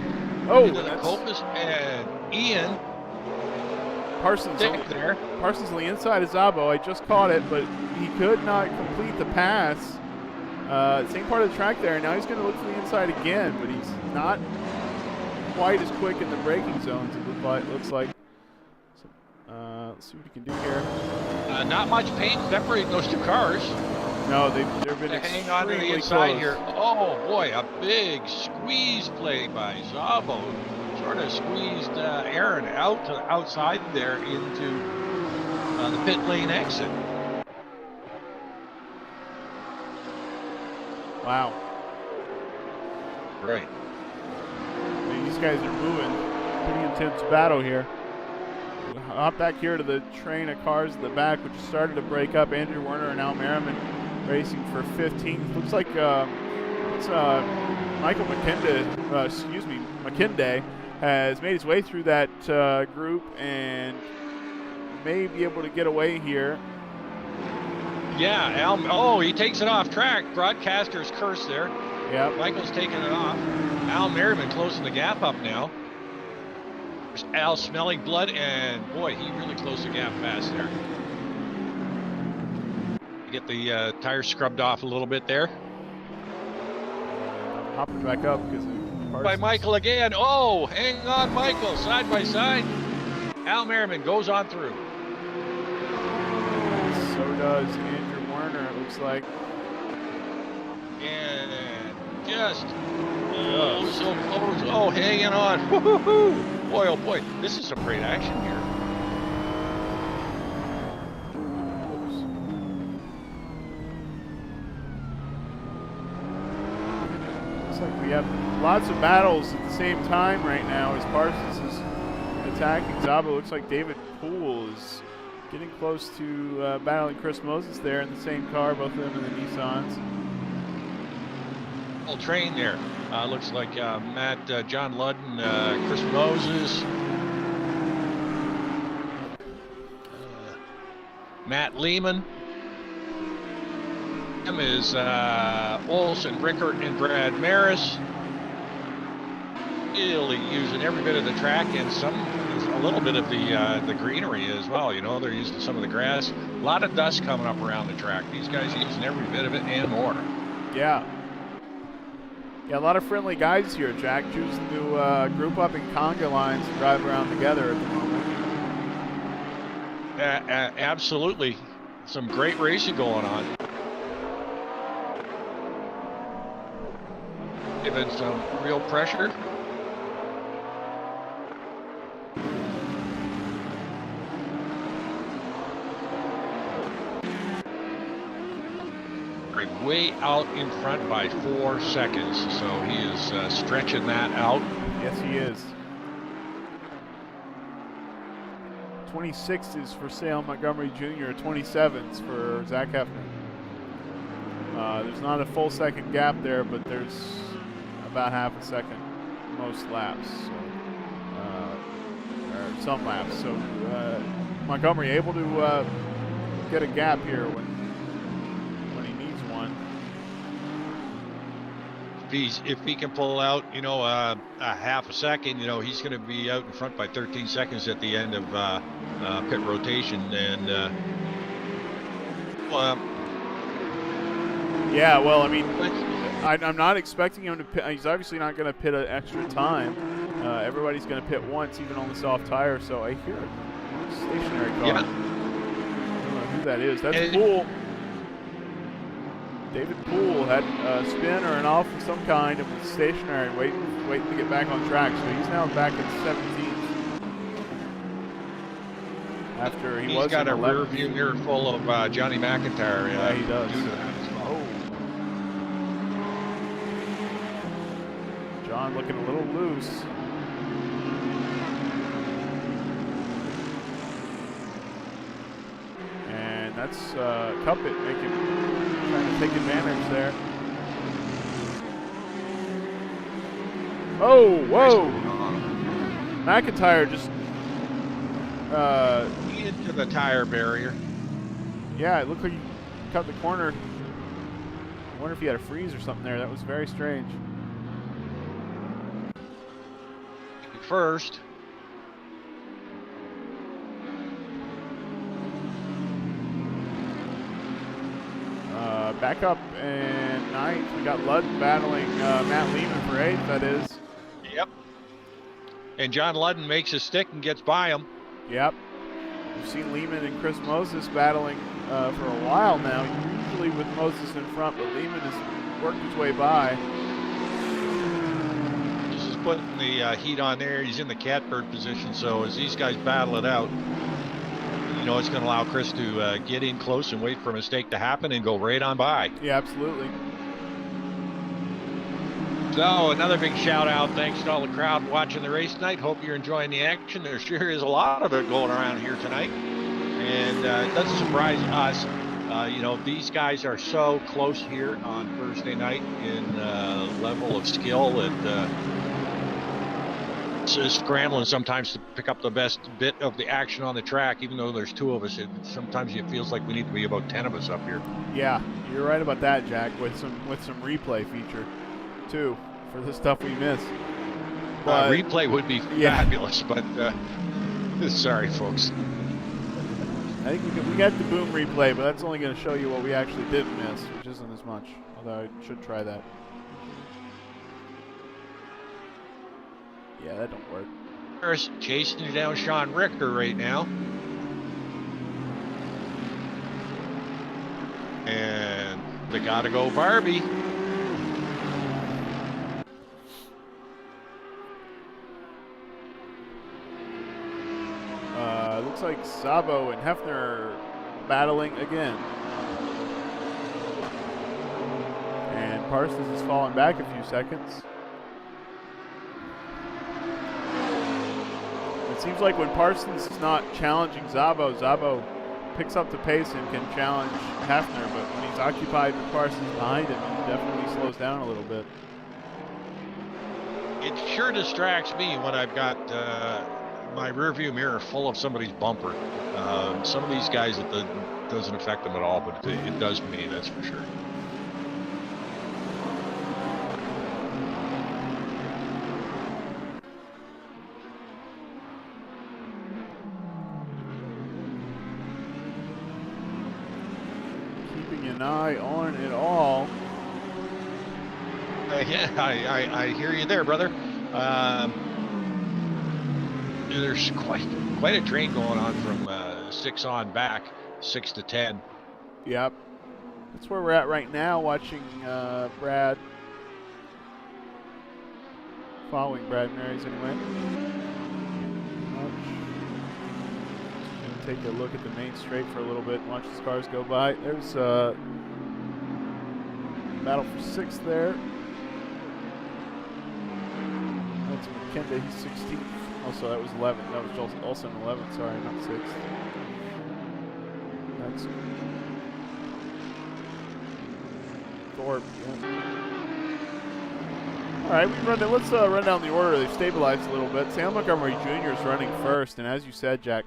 Oh, into the Copus, and Ian Parsons there. Parsons on the inside of Zabo. I just caught it, but he could not complete the pass. Same part of the track there. Now he's going to look for the inside again, but he's not quite as quick in the braking zones. It looks like. So, let's see what he can do here. Not much paint separating those two cars. No, they've been hanging on to the inside here. Oh boy, a big squeeze play by Zabo. Sort of squeezed Aaron out to the outside there into the pit lane exit. Wow. Right. These guys are moving. Pretty intense battle here. We'll hop back here to the train of cars in the back, which started to break up. Andrew Werner and Al Merriman racing for 15th. Looks like it's Michael McKinley has made his way through that group and may be able to get away here. Yeah, he takes it off track. Broadcaster's curse there. Yeah. Michael's taking it off. Al Merriman closing the gap up now. There's Al smelling blood, and boy, he really closed the gap fast there. Get the tires scrubbed off a little bit there. Hopping back up because by Michael again. Oh, hang on, Michael, side by side. Al Merriman goes on through. So does Andrew Werner, it looks like. And just so close. Oh, hanging on. Woo-hoo-hoo. Boy, oh boy, this is some great action here. Like we have lots of battles at the same time right now as Parsons is attacking Zabo. Looks like David Poole is getting close to battling Chris Moses there in the same car, both of them in the Nissans. Full train there. Looks like John Ludden, Chris Moses, Matt Lehman. Him is Olson, Rickert, and Brad Maris. Really using every bit of the track and a little bit of the greenery as well. You know, they're using some of the grass. A lot of dust coming up around the track. These guys are using every bit of it and more. Yeah. Yeah, a lot of friendly guys here, Jack, choosing to group up in conga lines and drive around together at the moment. Absolutely. Some great racing going on. Given some real pressure. Way out in front by 4 seconds, so he is stretching that out. Yes, he is. 26s for Salem Montgomery Jr., 27s for Zach Hefner. There's not a full second gap there, but there's about half a second most laps, so, or some laps. So Montgomery able to get a gap here when he needs one. If he can pull out, a half a second, he's going to be out in front by 13 seconds at the end of pit rotation. And yeah, well, I mean, I'm not expecting him to pit. He's obviously not going to pit an extra time. Everybody's going to pit once, even on the soft tire. So I hear a stationary car. Yeah. I don't know who that is. That's Poole. David Poole had a spin or an off of some kind and was stationary, waiting to get back on track. So he's now back in 17th. After he's got a rear view mirror full of Johnny McIntyre. Yeah, he does. Due to that as well. Oh. John looking a little loose. And that's Cuppet trying to take advantage there. Oh, whoa! McIntyre just into the tire barrier. Yeah, it looked like he cut the corner. I wonder if he had a freeze or something there. That was very strange. First. Back up and ninth. We got Ludden battling Matt Lehman for eighth, that is. Yep. And John Ludden makes a stick and gets by him. Yep. We've seen Lehman and Chris Moses battling for a while now, usually with Moses in front, but Lehman has worked his way by. This is putting the heat on there. He's in the catbird position, so as these guys battle it out, it's going to allow Chris to get in close and wait for a mistake to happen and go right on by. Yeah, absolutely. So another big shout out. Thanks to all the crowd watching the race tonight. Hope you're enjoying the action. There sure is a lot of it going around here tonight. And it doesn't surprise us. These guys are so close here on Thursday night in level of skill that scrambling sometimes to pick up the best bit of the action on the track. Even though there's two of us, sometimes it feels like we need to be about 10 of us up here. Yeah, you're right about that, Jack, with some replay feature too for the stuff we miss. But replay would be fabulous, but sorry folks. I think we got the boom replay, but that's only going to show you what we actually didn't miss, which isn't as much, although I should try that. Yeah, that don't work. Harris chasing down Sean Richter right now. And they gotta go Barbie. Looks like Sabo and Hefner battling again. And Parsons has fallen back a few seconds. It seems like when Parsons is not challenging Szabo, Szabo picks up the pace and can challenge Hefner, but when he's occupied with Parsons behind him, he definitely slows down a little bit. It sure distracts me when I've got my rearview mirror full of somebody's bumper. Some of these guys, it doesn't affect them at all, but it does me, that's for sure. Keeping an eye on it all. Yeah, I hear you there, brother. There's quite a train going on from 6 on back, 6 to 10. Yep. That's where we're at right now, watching Brad. Following Brad Marys anyway. Just gonna take a look at the main straight for a little bit and watch these cars go by. There's battle for 6th there. That's McKenna, he's 16th. Also, that was 11th. That was also an 11th, sorry, not 6th. That's Thorpe, yeah. All right, let's run down the order. They've stabilized a little bit. Salem Montgomery Jr. is running first, and as you said, Jack,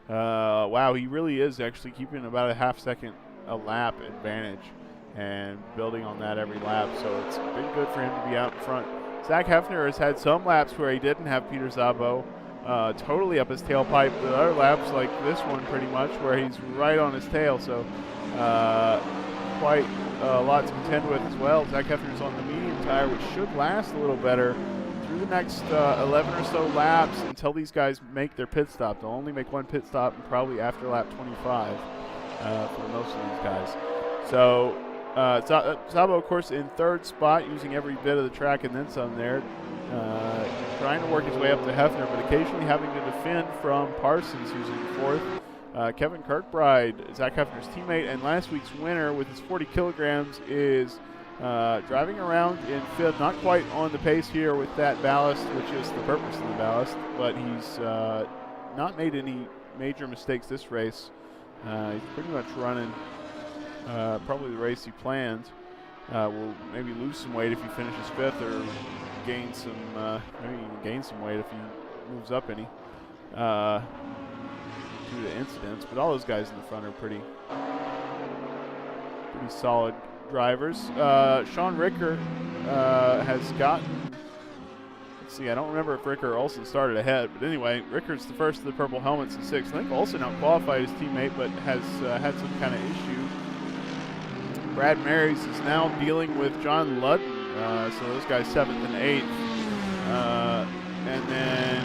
wow, he really is actually keeping about a half-second a lap advantage and building on that every lap, so it's been good for him to be out in front. Zach Hefner has had some laps where he didn't have Peter Szabo totally up his tailpipe. The other laps, like this one pretty much, where he's right on his tail, so quite a lot to contend with as well. Zach Hefner's on the medium tire, which should last a little better through the next 11 or so laps until these guys make their pit stop. They'll only make one pit stop, and probably after lap 25 for most of these guys. So Szabo, of course, in 3rd spot, using every bit of the track and then some there. Trying to work his way up to Hefner, but occasionally having to defend from Parsons, who's in 4th. Kevin Kirkbride, Zach Hefner's teammate and last week's winner with his 40 kilograms, is driving around in 5th. Not quite on the pace here with that ballast, which is the purpose of the ballast, but he's not made any major mistakes this race. He's pretty much running probably the race he planned. Will maybe lose some weight if he finishes 5th, or gain some, maybe even gain some weight if he moves up any due to incidents. But all those guys in the front are pretty solid drivers. Sean Ricker has gotten, let's see, I don't remember if Ricker or Olsen started ahead, but anyway, Ricker's the first of the purple helmets in 6th. I think Olsen outqualified his teammate, but has had some kind of issue. Brad Marys is now dealing with John Ludden, so those guys 7th and 8th. And then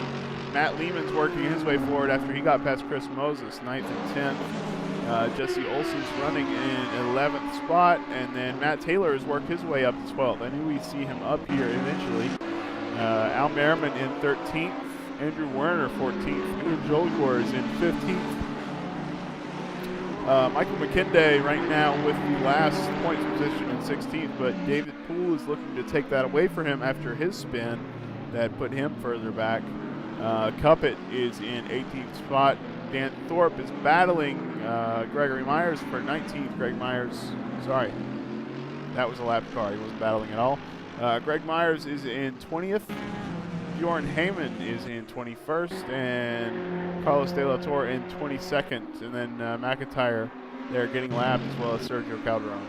Matt Lehman's working his way forward after he got past Chris Moses, 9th and 10th. Jesse Olsen's running in 11th spot, and then Matt Taylor has worked his way up to 12th. I knew we'd see him up here eventually. Al Merriman in 13th, Andrew Werner 14th, Ian Jolicor is in 15th. Michael McKinday right now with the last points position in 16th, but David Poole is looking to take that away from him after his spin that put him further back. Cuppett is in 18th spot. Dan Thorpe is battling Gregory Myers for 19th. Greg Myers, sorry, that was a lap car. He wasn't battling at all. Greg Myers is in 20th. Bjorn Heyman is in 21st, and Carlos De La Torre in 22nd, and then McIntyre there getting lapped, as well as Sergio Calderon.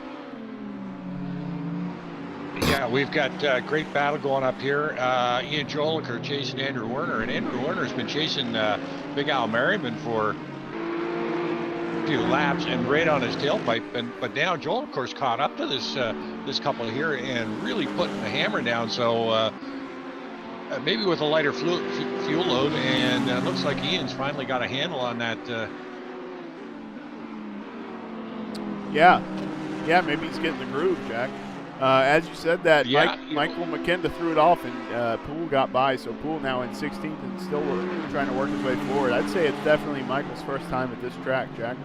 Yeah, we've got great battle going up here. Ian Joliker chasing Andrew Werner, and Andrew Werner's been chasing Big Al Merriman for a few laps and right on his tailpipe. But now Joliker's caught up to this couple here and really putting the hammer down. So maybe with a lighter fuel load, and it looks like Ian's finally got a handle on that. Yeah, maybe he's getting the groove, Jack. As you said that, yeah. Michael McKenna threw it off, and Poole got by, so Poole now in 16th and still trying to work his way forward. I'd say it's definitely Michael's first time at this track, Jack.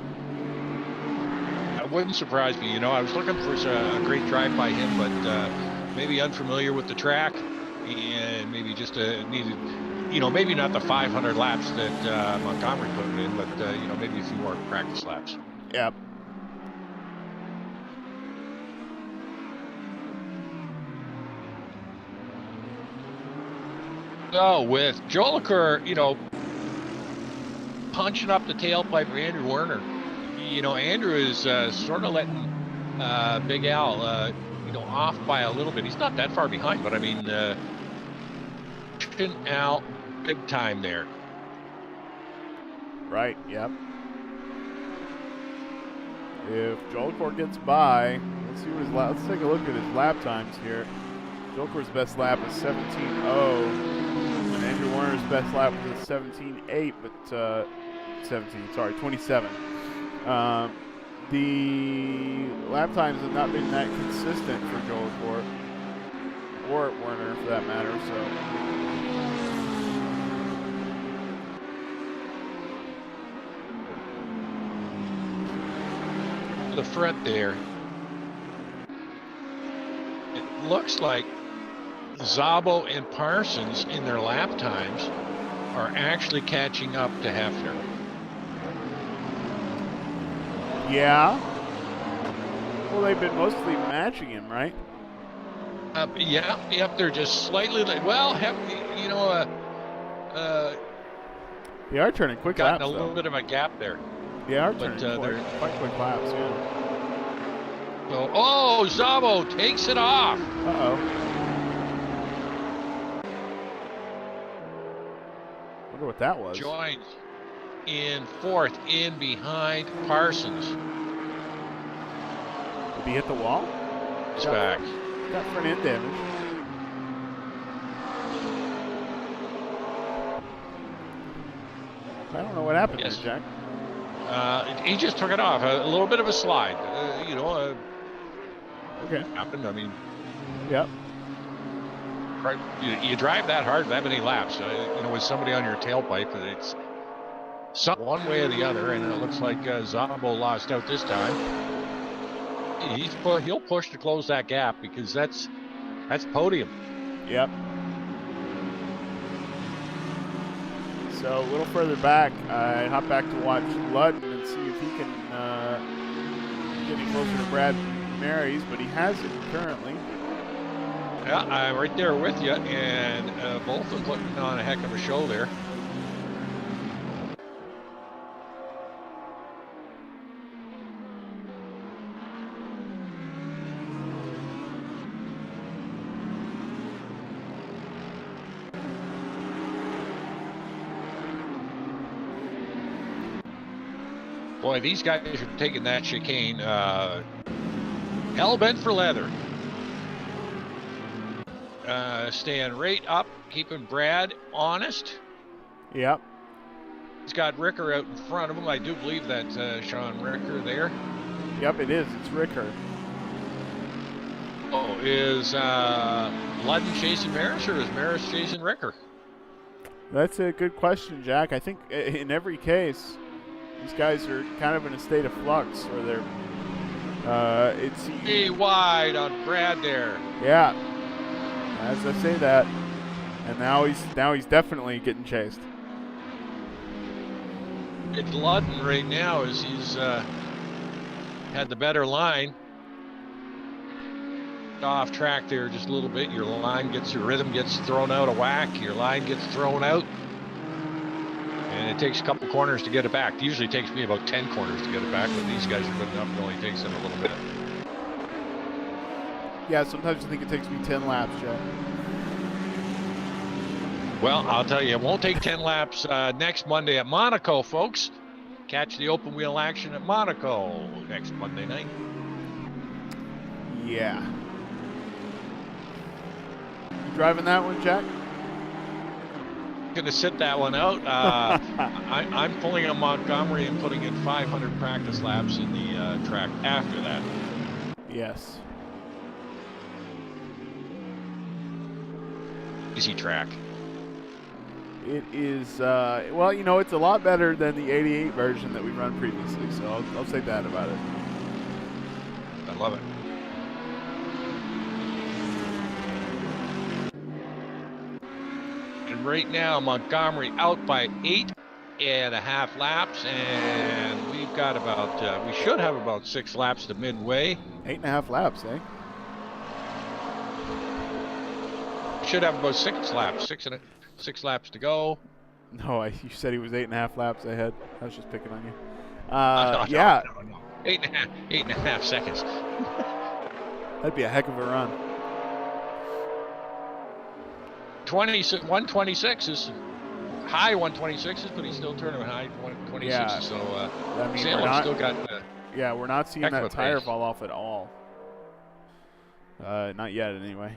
It wouldn't surprise me. I was looking for a great drive by him, but maybe unfamiliar with the track, and maybe just needed, maybe not the 500 laps that Montgomery put in, but, maybe a few more practice laps. Yeah. So with Joliker, punching up the tailpipe of Andrew Werner, Andrew is sort of letting Big Al, off by a little bit. He's not that far behind, but I mean, pushing out big time there. Right, yep. If Joliker gets by, let's take a look at his lap times here. Joliker's best lap is 17.0. And Andrew Werner's best lap was 17.8, but 17. Sorry, 27. The lap times have not been that consistent for Joel Court or Werner, for that matter. So. The front there, it looks like Szabo and Parsons in their lap times are actually catching up to Hefner. Yeah. Well, they've been mostly matching him, right? Yep, they're just slightly late. Well, They are turning quick gotten laps, a little though. bit of a gap there. They are But, turning quite quick laps, yeah. So, Szabo takes it off. Uh-oh. Wonder what that was. Joins in fourth, in behind Parsons. Did he hit the wall? He's back. Got front end damage. I don't know what happened there, Jack. He just took it off. A little bit of a slide. Okay. Happened. I mean, Yep. right, you drive that hard, that many laps, with somebody on your tailpipe, it's one way or the other, and it looks like Szabo lost out this time. He'll push to close that gap because that's podium. Yep. So a little further back, I hop back to watch Ludden and see if he can get any closer to Brad Marys, but he hasn't currently. Yeah, I'm right there with you, and both are putting on a heck of a show there. Boy, these guys are taking that chicane hell-bent for leather. Staying right up, keeping Brad honest. Yep. He's got Ricker out in front of him. I do believe that's Sean Ricker there. Yep, it is. It's Ricker. Oh, is Ludden chasing Maris, or is Maris chasing Ricker? That's a good question, Jack. I think in every case, these guys are kind of in a state of flux, or they're it's wide on Brad there. Yeah. As I say that, and now he's definitely getting chased. It's Ludden right now as he's had the better line. Off track there just a little bit. Your rhythm gets thrown out of whack. Your line gets thrown out. And it takes a couple corners to get it back. It usually takes me about 10 corners to get it back, but these guys are good enough. It only takes them a little bit. Yeah, sometimes I think it takes me 10 laps, Jack. Well, I'll tell you, it won't take 10 laps next Monday at Monaco, folks. Catch the open wheel action at Monaco next Monday night. Yeah. You driving that one, Jack? Going to sit that one out. I'm pulling a Montgomery and putting in 500 practice laps in the track after that. Yes. Easy track. It is, well, it's a lot better than the 88 version that we run previously, so I'll say that about it. I love it. And right now, Montgomery out by 8.5 laps, and we've got about, we should have about 6 laps to midway. 8.5 laps, eh? Should have about 6 laps, 6 laps to go. No, you said he was 8.5 laps ahead. I was just picking on you. No, yeah. No. 8.5 seconds. That'd be a heck of a run. 126 is high 126s, but he's still turning high 126s. Yeah. So I mean, Salem still got. Yeah, we're not seeing heck of that a tire pace. fall off at all. Not yet, anyway.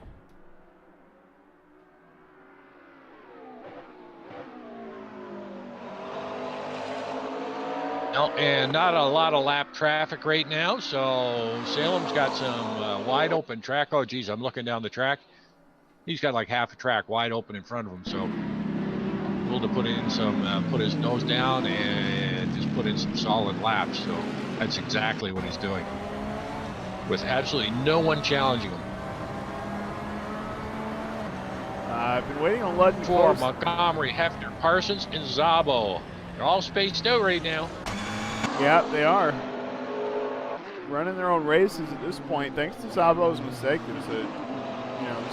No, and not a lot of lap traffic right now, so Salem's got some wide open track. Oh, geez, I'm looking down the track. He's got like half a track wide open in front of him, so able to put in some, put his nose down and just put in some solid laps. So that's exactly what he's doing, with absolutely no one challenging him. I've been waiting on Ludden For Montgomery, Hefner, Parsons, and Zabo. They're all spaced out right now. Yeah, they are. Running their own races at this point. Thanks to Zabo's mistake, there's a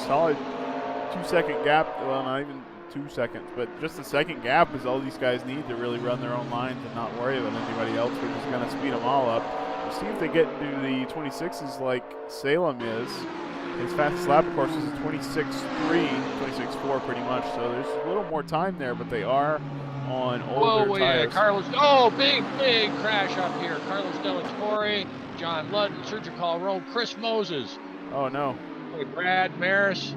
solid 2-second gap. Well, not even 2 seconds, but just a second gap is all these guys need to really run their own lines and not worry about anybody else. We're just going to speed them all up. We'll see if they get into the 26s like Salem is. His fastest lap, of course, is a 26.3, 26.4 pretty much. So there's a little more time there, but they are on older tires. Yeah, Carlos. Oh, big crash up here. Carlos Delatorre, John Ludden, Sergio Calderon, Chris Moses. Oh, no. Brad Maris.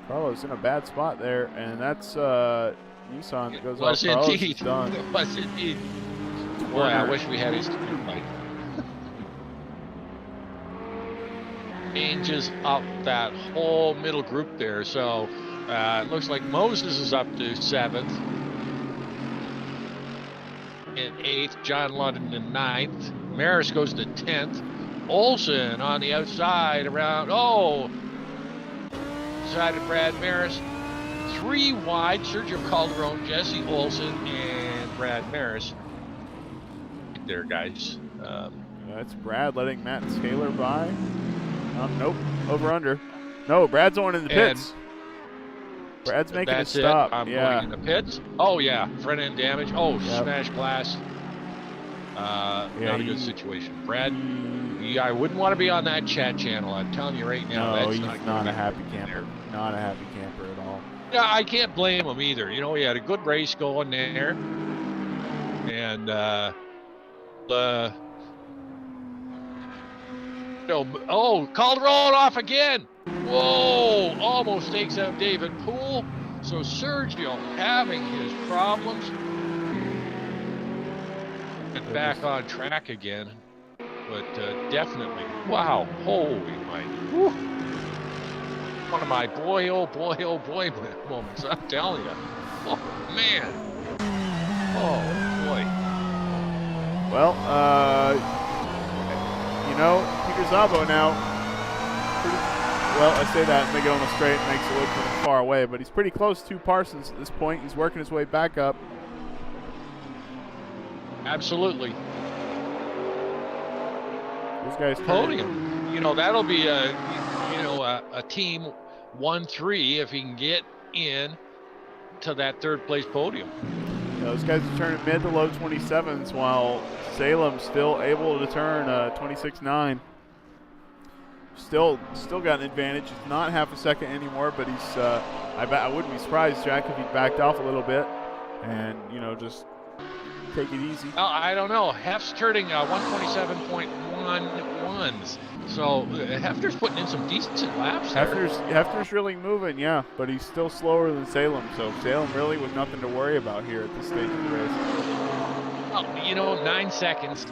Carlos in a bad spot there, and that's Nissan that goes off. Carlos is done. It was indeed. Boy, I wish we had his fight. Changes up that whole middle group there. So it looks like Moses is up to 7th. In 8th, John London in 9th. Maris goes to 10th. Olsen on the outside around, side of Brad Maris. 3 wide, Sergio Calderon, Jesse Olsen, and Brad Maris. Right there, guys. That's Brad letting Matt Scaler by. Nope, over under. No, Brad's going in the pits. Brad's making a stop. I'm going in the pits. Oh, yeah, front end damage. Oh, yep. Smash glass. Not a good situation. Brad, I wouldn't want to be on that chat channel. I'm telling you right now. No, that's he's not a happy camper. Not a happy camper at all. Yeah, I can't blame him either. You know, he had a good race going there. And, Calderon off again. Whoa, almost takes out David Poole. So Sergio having his problems. And back on track again. But definitely, wow, holy my. Whew. One of my boy, oh boy moments, I'm telling you. Oh, man. Oh, boy. Well, Peter Zabo now, I say that and they get on the straight and makes it look far away, but he's pretty close to Parsons at this point. He's working his way back up. Absolutely. These guys podium. That'll be a team 1-3 if he can get in to that 3rd place podium. Those guys are turning mid to low 27s while Salem still able to turn 26.9. Still got an advantage. It's not half a second anymore, but he's. I wouldn't be surprised, Jack, if he backed off a little bit and just take it easy. I don't know. Hef's turning 127.11s. So Hefner's putting in some decent laps there. Hefner's really moving, yeah, but he's still slower than Salem. So Salem really with nothing to worry about here at this stage of the race. Oh, 9 seconds.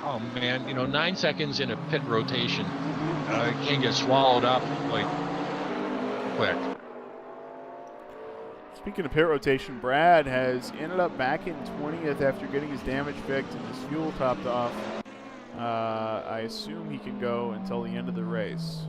Oh man, 9 seconds in a pit rotation can get swallowed up like quick. Speaking of pit rotation, Brad has ended up back in 20th after getting his damage fixed and his fuel topped off. I assume he can go until the end of the race.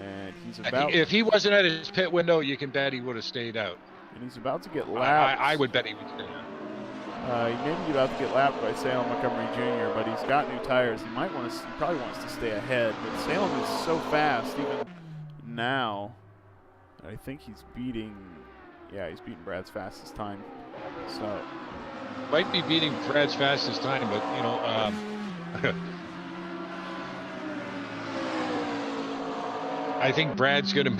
And he's about... If he wasn't at his pit window, you can bet he would have stayed out. And he's about to get lapped. I would bet he would stay out. He may be about to get lapped by Salem Montgomery Jr., but he's got new tires. He probably wants to stay ahead, but Salem is so fast even now. I think he's beating Brad's fastest time. So might be beating Brad's fastest time, but I think Brad's going to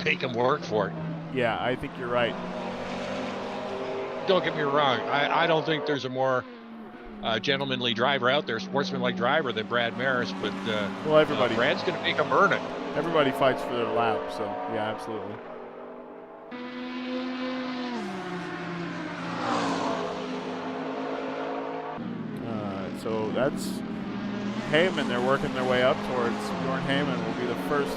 make him work for it. Yeah, I think you're right. Don't get me wrong. I don't think there's a more gentlemanly driver out there, sportsmanlike driver than Brad Maris, but Brad's going to make him earn it. Everybody fights for their lap, so yeah, absolutely. So that's Heyman they're working their way up towards. Bjorn Heyman will be the first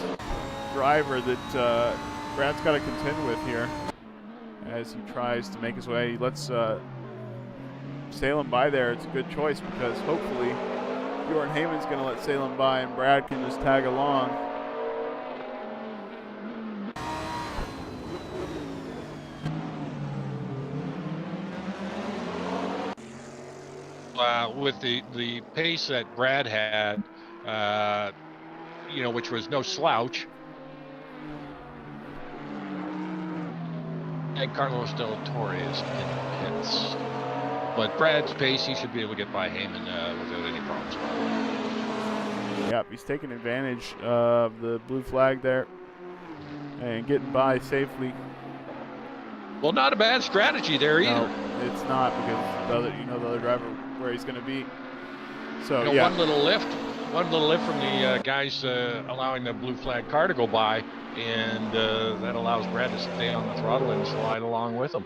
driver that Brad's got to contend with here as he tries to make his way. He lets Salem by there. It's a good choice because hopefully Bjorn Heyman's going to let Salem by and Brad can just tag along. With the pace that Brad had, which was no slouch, and Carlos Del Torre is in pits. But Brad's pace, he should be able to get by Heyman without any problems. Yep, he's taking advantage of the blue flag there and getting by safely. Well, not a bad strategy there either. No, it's not because the other driver where he's going to be. So yeah, one little lift from the guys allowing the blue flag car to go by, and that allows Brad to stay on the throttle and slide along with him.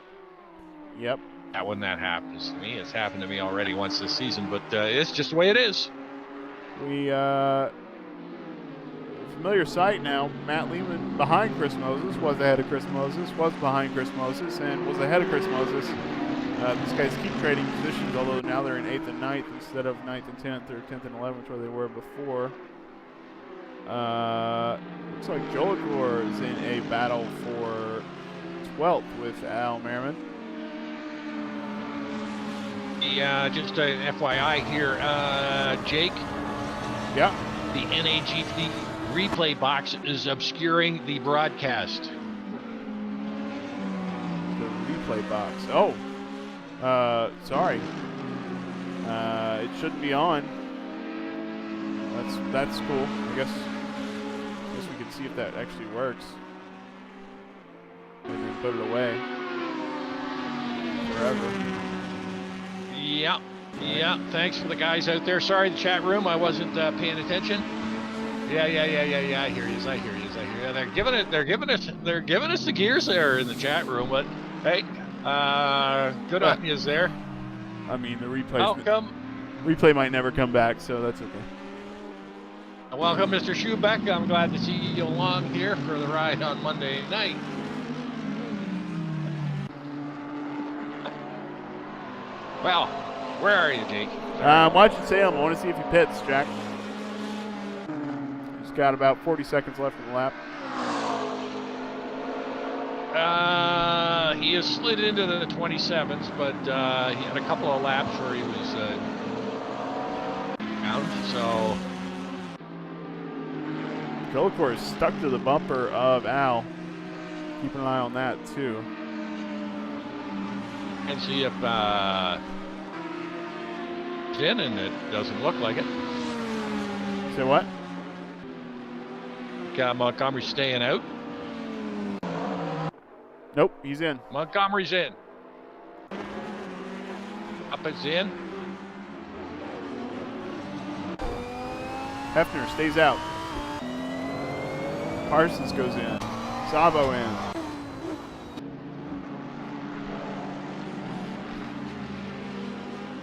Yep. When that happens to me, it's happened to me already once this season, but it's just the way it is. We familiar sight now. Matt Lehman behind Chris Moses, was ahead of Chris Moses, was behind Chris Moses, and was ahead of Chris Moses. These guys keep trading positions, although now they're in 8th and 9th instead of 9th and 10th or 10th and 11th where they were before. Looks like Jolikor is in a battle for 12th with Al Merriman. Yeah, just an FYI here, Jake. Yeah. The NAGP replay box is obscuring the broadcast. The replay box. Oh. Sorry. It shouldn't be on. That's cool. I guess we can see if that actually works. And then put it away. Forever. Yeah. Thanks for the guys out there. Sorry, the chat room, I wasn't paying attention. Yeah. I hear you. They're giving us the gears there in the chat room. But hey, good on you there. I mean, the replay might never come back, so that's okay. Welcome, Mr. Schubeck. I'm glad to see you along here for the ride on Monday night. Well, where are you, Jake? I'm watching Salem. I want to see if he pits, Jack. He's got about 40 seconds left in the lap. He has slid into the 27s, but he had a couple of laps where he was out, so... Jolikor is stuck to the bumper of Al. Keep an eye on that, too. And see if it's in, and it doesn't look like it. Say what? Montgomery's staying out. Nope, he's in. Montgomery's in. Up is in. Hefner stays out. Parsons goes in. Sabo in.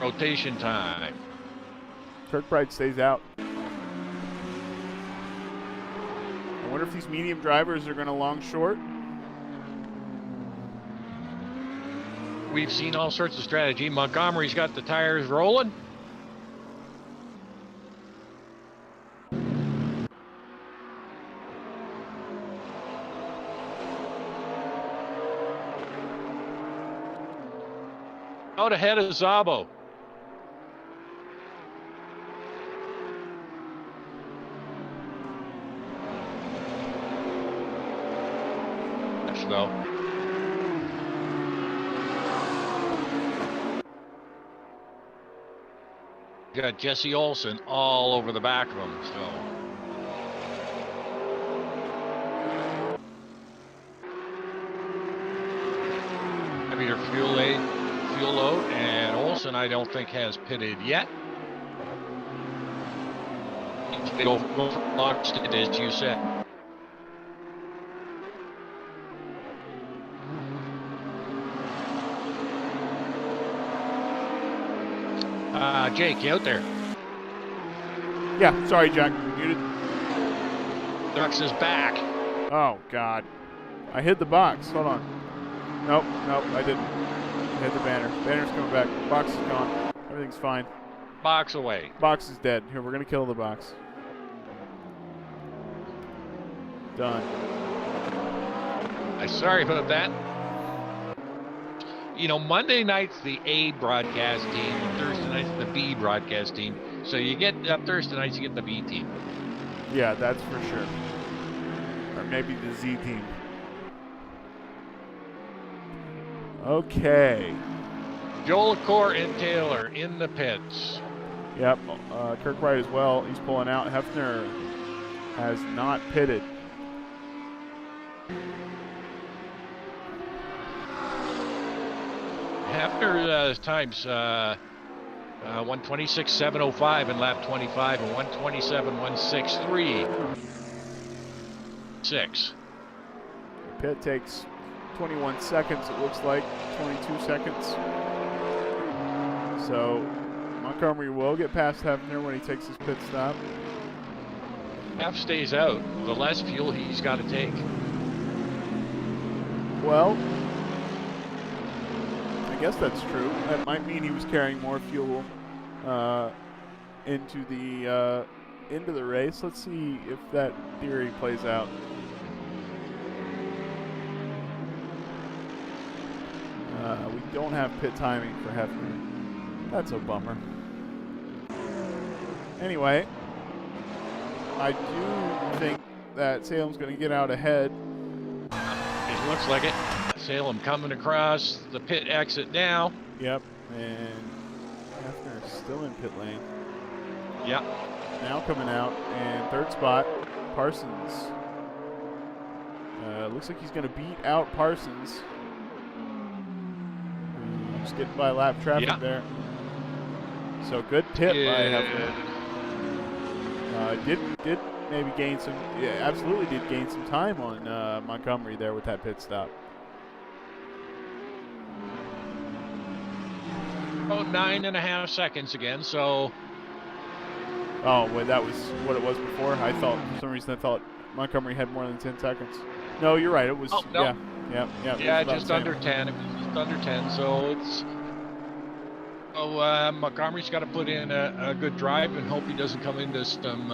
Rotation time. Kirkbride stays out. I wonder if these medium drivers are going to long short. We've seen all sorts of strategy. Montgomery's got the tires rolling. Out ahead of Szabo. Let's go. Got Jesse Olsen all over the back of him, so. Heavier fuel load, and Olsen I don't think has pitted yet. Go for locked, as you said. Jake, you out there? Yeah, sorry, Jack. Muted. Ducks is back. Oh, God. I hit the box. Hold on. Nope, I didn't. I hit the banner. Banner's coming back. Box is gone. Everything's fine. Box away. Box is dead. Here, we're going to kill the box. Done. Sorry about that. You know, Monday night's the A broadcast team, and Thursday night's the B broadcast team. So you get Thursday nights, you get the B team. Yeah, that's for sure. Or maybe the Z team. Okay. Joel Core and Taylor in the pits. Yep. Kirkwright as well. He's pulling out. Hefner has not pitted. Hefner times 126.705 in lap 25 and 127.163. 6. Pit takes 21 seconds, it looks like. 22 seconds. So Montgomery will get past Hefner when he takes his pit stop. Hef stays out. The less fuel he's got to take. Well, I guess that's true. That might mean he was carrying more fuel into the race. Let's see if that theory plays out. We don't have pit timing for Hefner. That's a bummer. Anyway, I do think that Salem's going to get out ahead. It looks like it. Salem coming across the pit exit now. Yep, and Hefner is still in pit lane. Yep. Now coming out, and third spot, Parsons. Looks like he's going to beat out Parsons. He's getting by lap traffic there. So good pit by Hefner. Did maybe gain some, absolutely did gain some time on Montgomery there with that pit stop. About 9.5 seconds again, so. Oh, wait, that was what it was before? I thought, for some reason, I thought Montgomery had more than 10 seconds. No, you're right. It was, no. Yeah, just under 10. It was just under 10, so it's. So Montgomery's got to put in a good drive and hope he doesn't come into some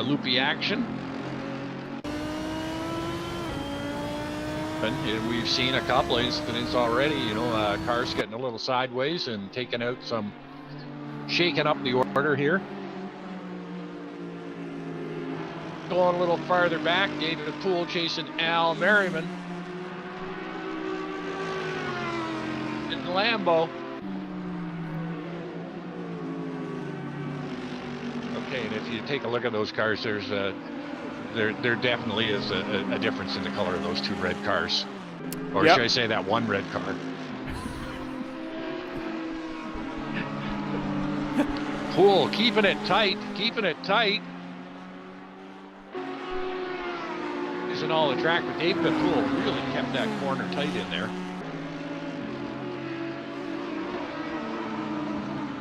loopy action. And we've seen a couple of incidents already, you know, cars getting a little sideways and taking out some, shaking up the order here. Going a little farther back, David Poole chasing Al Merriman in the Lambo. Okay, and if you take a look at those cars, there's there definitely is a difference in the color of those two red cars. Or should I say that one red car? Poole keeping it tight, Isn't all the track, but David Poole really kept that corner tight in there.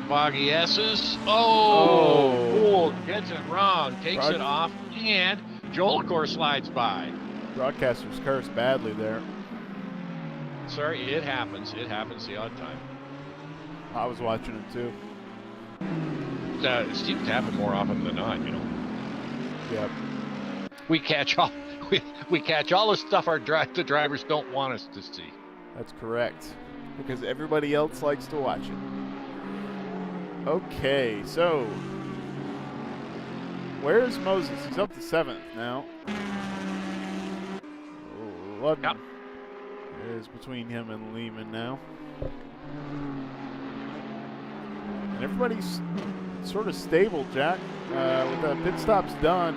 Boggy S's. Poole gets it wrong, takes it off, and Joel Core slides by. Broadcaster's cursed badly there. Sorry, it happens. It happens the odd time. I was watching it too. It seems to happen more often than not, you know. Yep. We catch all the stuff the drivers don't want us to see. That's correct. Because everybody else likes to watch it. Okay, so where's Moses? He's up to 7th now. 11 is between him and Lehman now. And everybody's sort of stable, Jack. With the pit stops done,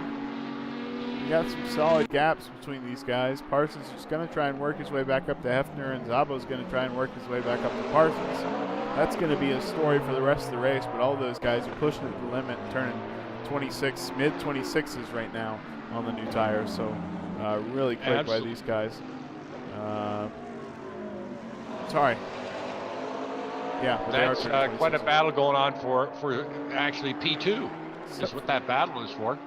you got some solid gaps between these guys. Parsons is going to try and work his way back up to Hefner, and Szabo's going to try and work his way back up to Parsons. That's going to be a story for the rest of the race, but all those guys are pushing at the limit, turning mid-26s right now on the new tires. So really quick by these guys. Sorry. Yeah, That's quite a battle going on for actually P2. is what that battle is for.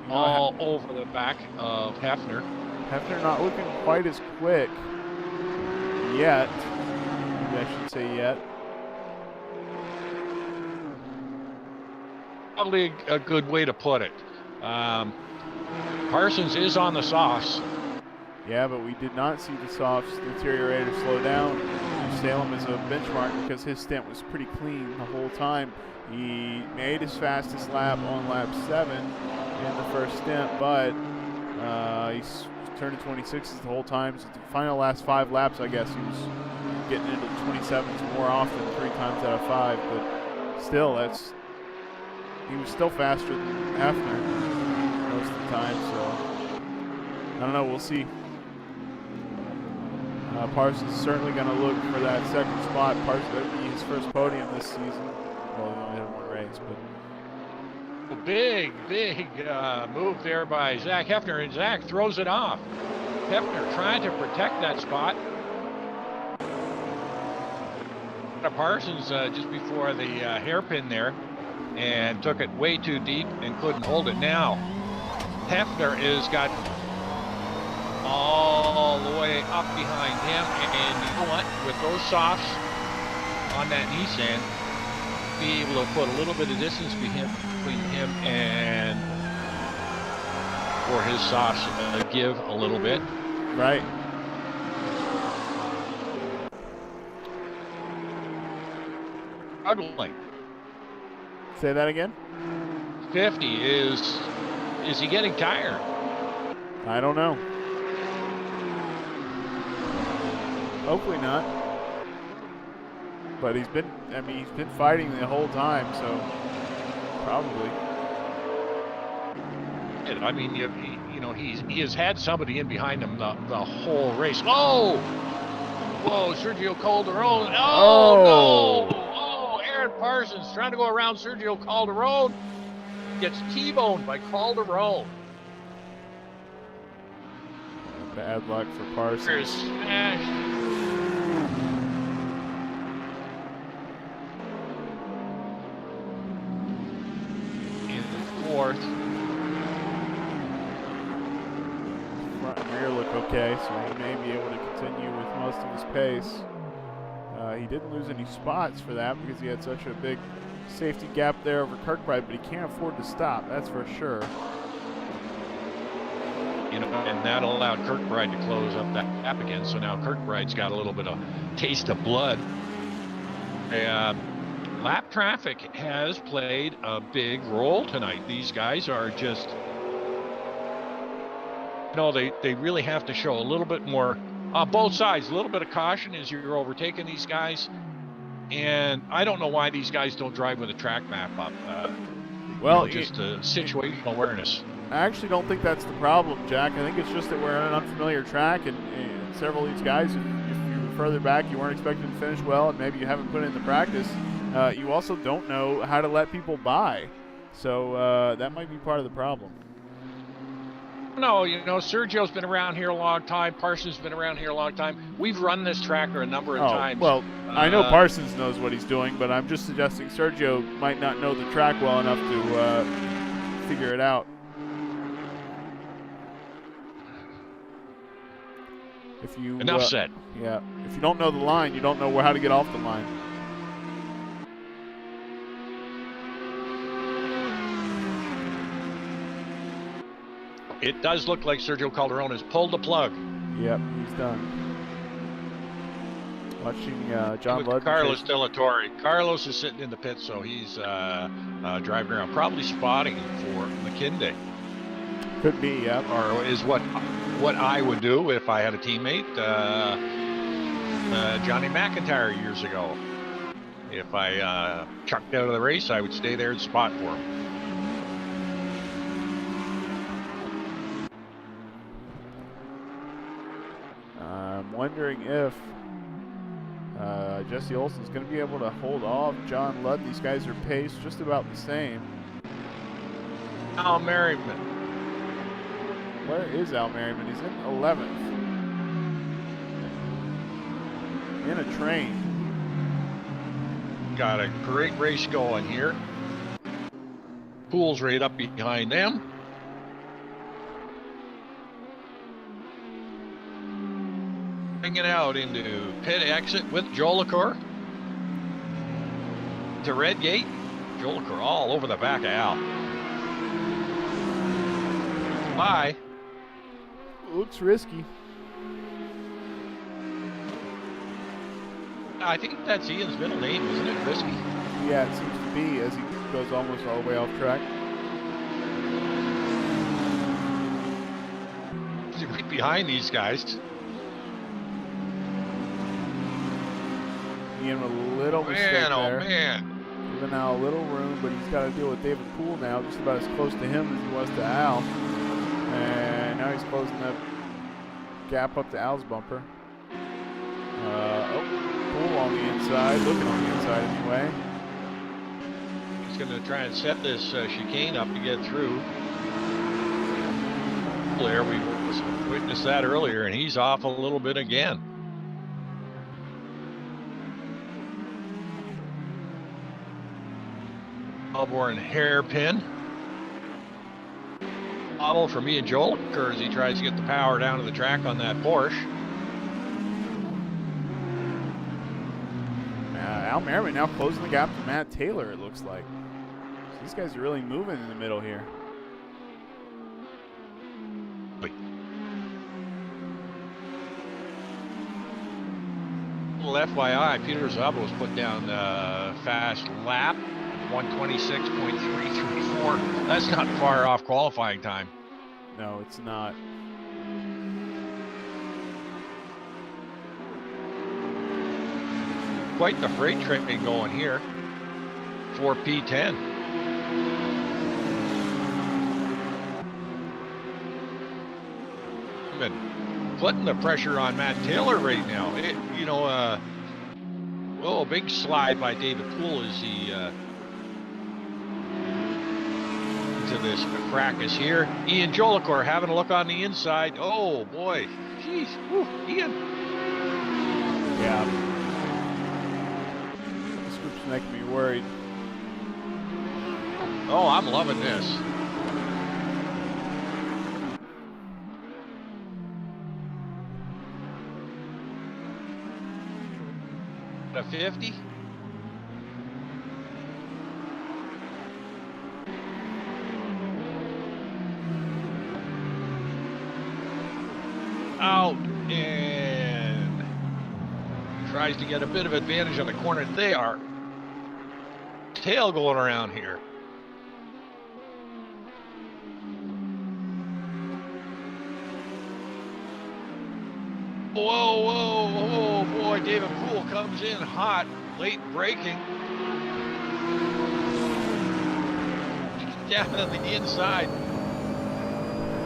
You know, All over the back of Hefner. Hefner not looking quite as quick yet. Maybe I should say yet. Probably a good way to put it. Parsons is on the softs. Yeah, but we did not see the softs deteriorate or slow down. Salem is a benchmark because his stint was pretty clean the whole time. He made his fastest lap on lap 7 in the first stint, but he's turning 26s the whole time. So the final last 5 laps, I guess, he was getting into the 27s more often, 3 times out of 5. But still, he was still faster than Hefner most of the time. So I don't know. We'll see. Parsons is certainly going to look for that second spot. Parsons will be his first podium this season. Well, he only had 1 race, but Big move there by Zach Hefner, and Zach throws it off. Hefner trying to protect that spot. Parsons just before the hairpin there, and took it way too deep and couldn't hold it. Now Hefner is got all the way up behind him, and you know what? With those softs on that Nissan, be able to put a little bit of distance between him and for his softs give a little bit. right. Struggling. Say that again. 50 is he getting tired? I don't know. Hopefully not. But he's been fighting the whole time, so probably. I mean, you know, he has had somebody in behind him the whole race. Whoa, Sergio Calderon. Oh no! Oh, Aaron Parsons trying to go around Sergio Calderon, gets T-boned by Calderon. Bad luck for Parsons. There's smash. Fourth. Front and rear look okay, so he may be able to continue with most of his pace. He didn't lose any spots for that because he had such a big safety gap there over Kirkbride, but he can't afford to stop, that's for sure. You know, and that allowed Kirkbride to close up that gap again, so now Kirkbride's got a little bit of taste of blood. Lap traffic has played a big role tonight. These guys are just, you know, they really have to show a little bit more, both sides, a little bit of caution as you're overtaking these guys. And I don't know why these guys don't drive with a track map up. Well, you know, just situational awareness. I actually don't think that's the problem, Jack. I think it's just that we're on an unfamiliar track, and several of these guys, if you were further back, you weren't expecting to finish well, and maybe you haven't put it into practice. You also don't know how to let people by. So that might be part of the problem. No, you know, Sergio's been around here a long time. Parsons has been around here a long time. We've run this tracker a number of times. Well, I know Parsons knows what he's doing, but I'm just suggesting Sergio might not know the track well enough to figure it out. Enough said. Yeah. If you don't know the line, you don't know how to get off the line. It does look like Sergio Calderon has pulled the plug. Yep, he's done. Watching John Ludd. Carlos De La Torre. Carlos is sitting in the pit, so he's driving around, probably spotting for McKinday. Could be, yeah. Or is what I would do if I had a teammate, Johnny McIntyre years ago. If I chucked out of the race, I would stay there and spot for him. I'm wondering if Jesse Olsen's going to be able to hold off John Ludd. These guys are paced just about the same. Al Merriman. Where is Al Merriman? He's in 11th. In a train. Got a great race going here. Pool's right up behind them. Bring it out into pit exit with Jolicoeur. To red gate. Jolicoeur all over the back of Al. Bye. Looks risky. I think that's Ian's middle name, isn't it? Risky. Yeah, it seems to be as he goes almost all the way off track. He's right behind these guys. Ian with a little mistake Man, oh there. man. Giving Al a little room, but he's got to deal with David Poole now, just about as close to him as he was to Al. And now he's closing that gap up to Al's bumper. Poole on the inside, looking on the inside anyway. He's going to try and set this chicane up to get through. There, we witnessed that earlier, and he's off a little bit again. Melbourne hairpin. Model for me and Joel, as he tries to get the power down to the track on that Porsche. Al Merriman now closing the gap to Matt Taylor, it looks like. So these guys are really moving in the middle here. Little FYI, Peter Zabos put down fast lap, 126.334. That's not far off qualifying time. No, it's not. Quite the freight train going here for P10. Been putting the pressure on Matt Taylor right now. A big slide by David Poole as he into this fracas here. Ian Jolicoeur having a look on the inside. Oh boy, jeez, whew, Ian. Yeah. This group's making me worried. Oh, I'm loving this. A 50. Out and tries to get a bit of advantage on the corner. They are tail going around here. Whoa, whoa, whoa, boy, David Poole comes in hot, late braking. Down on the inside.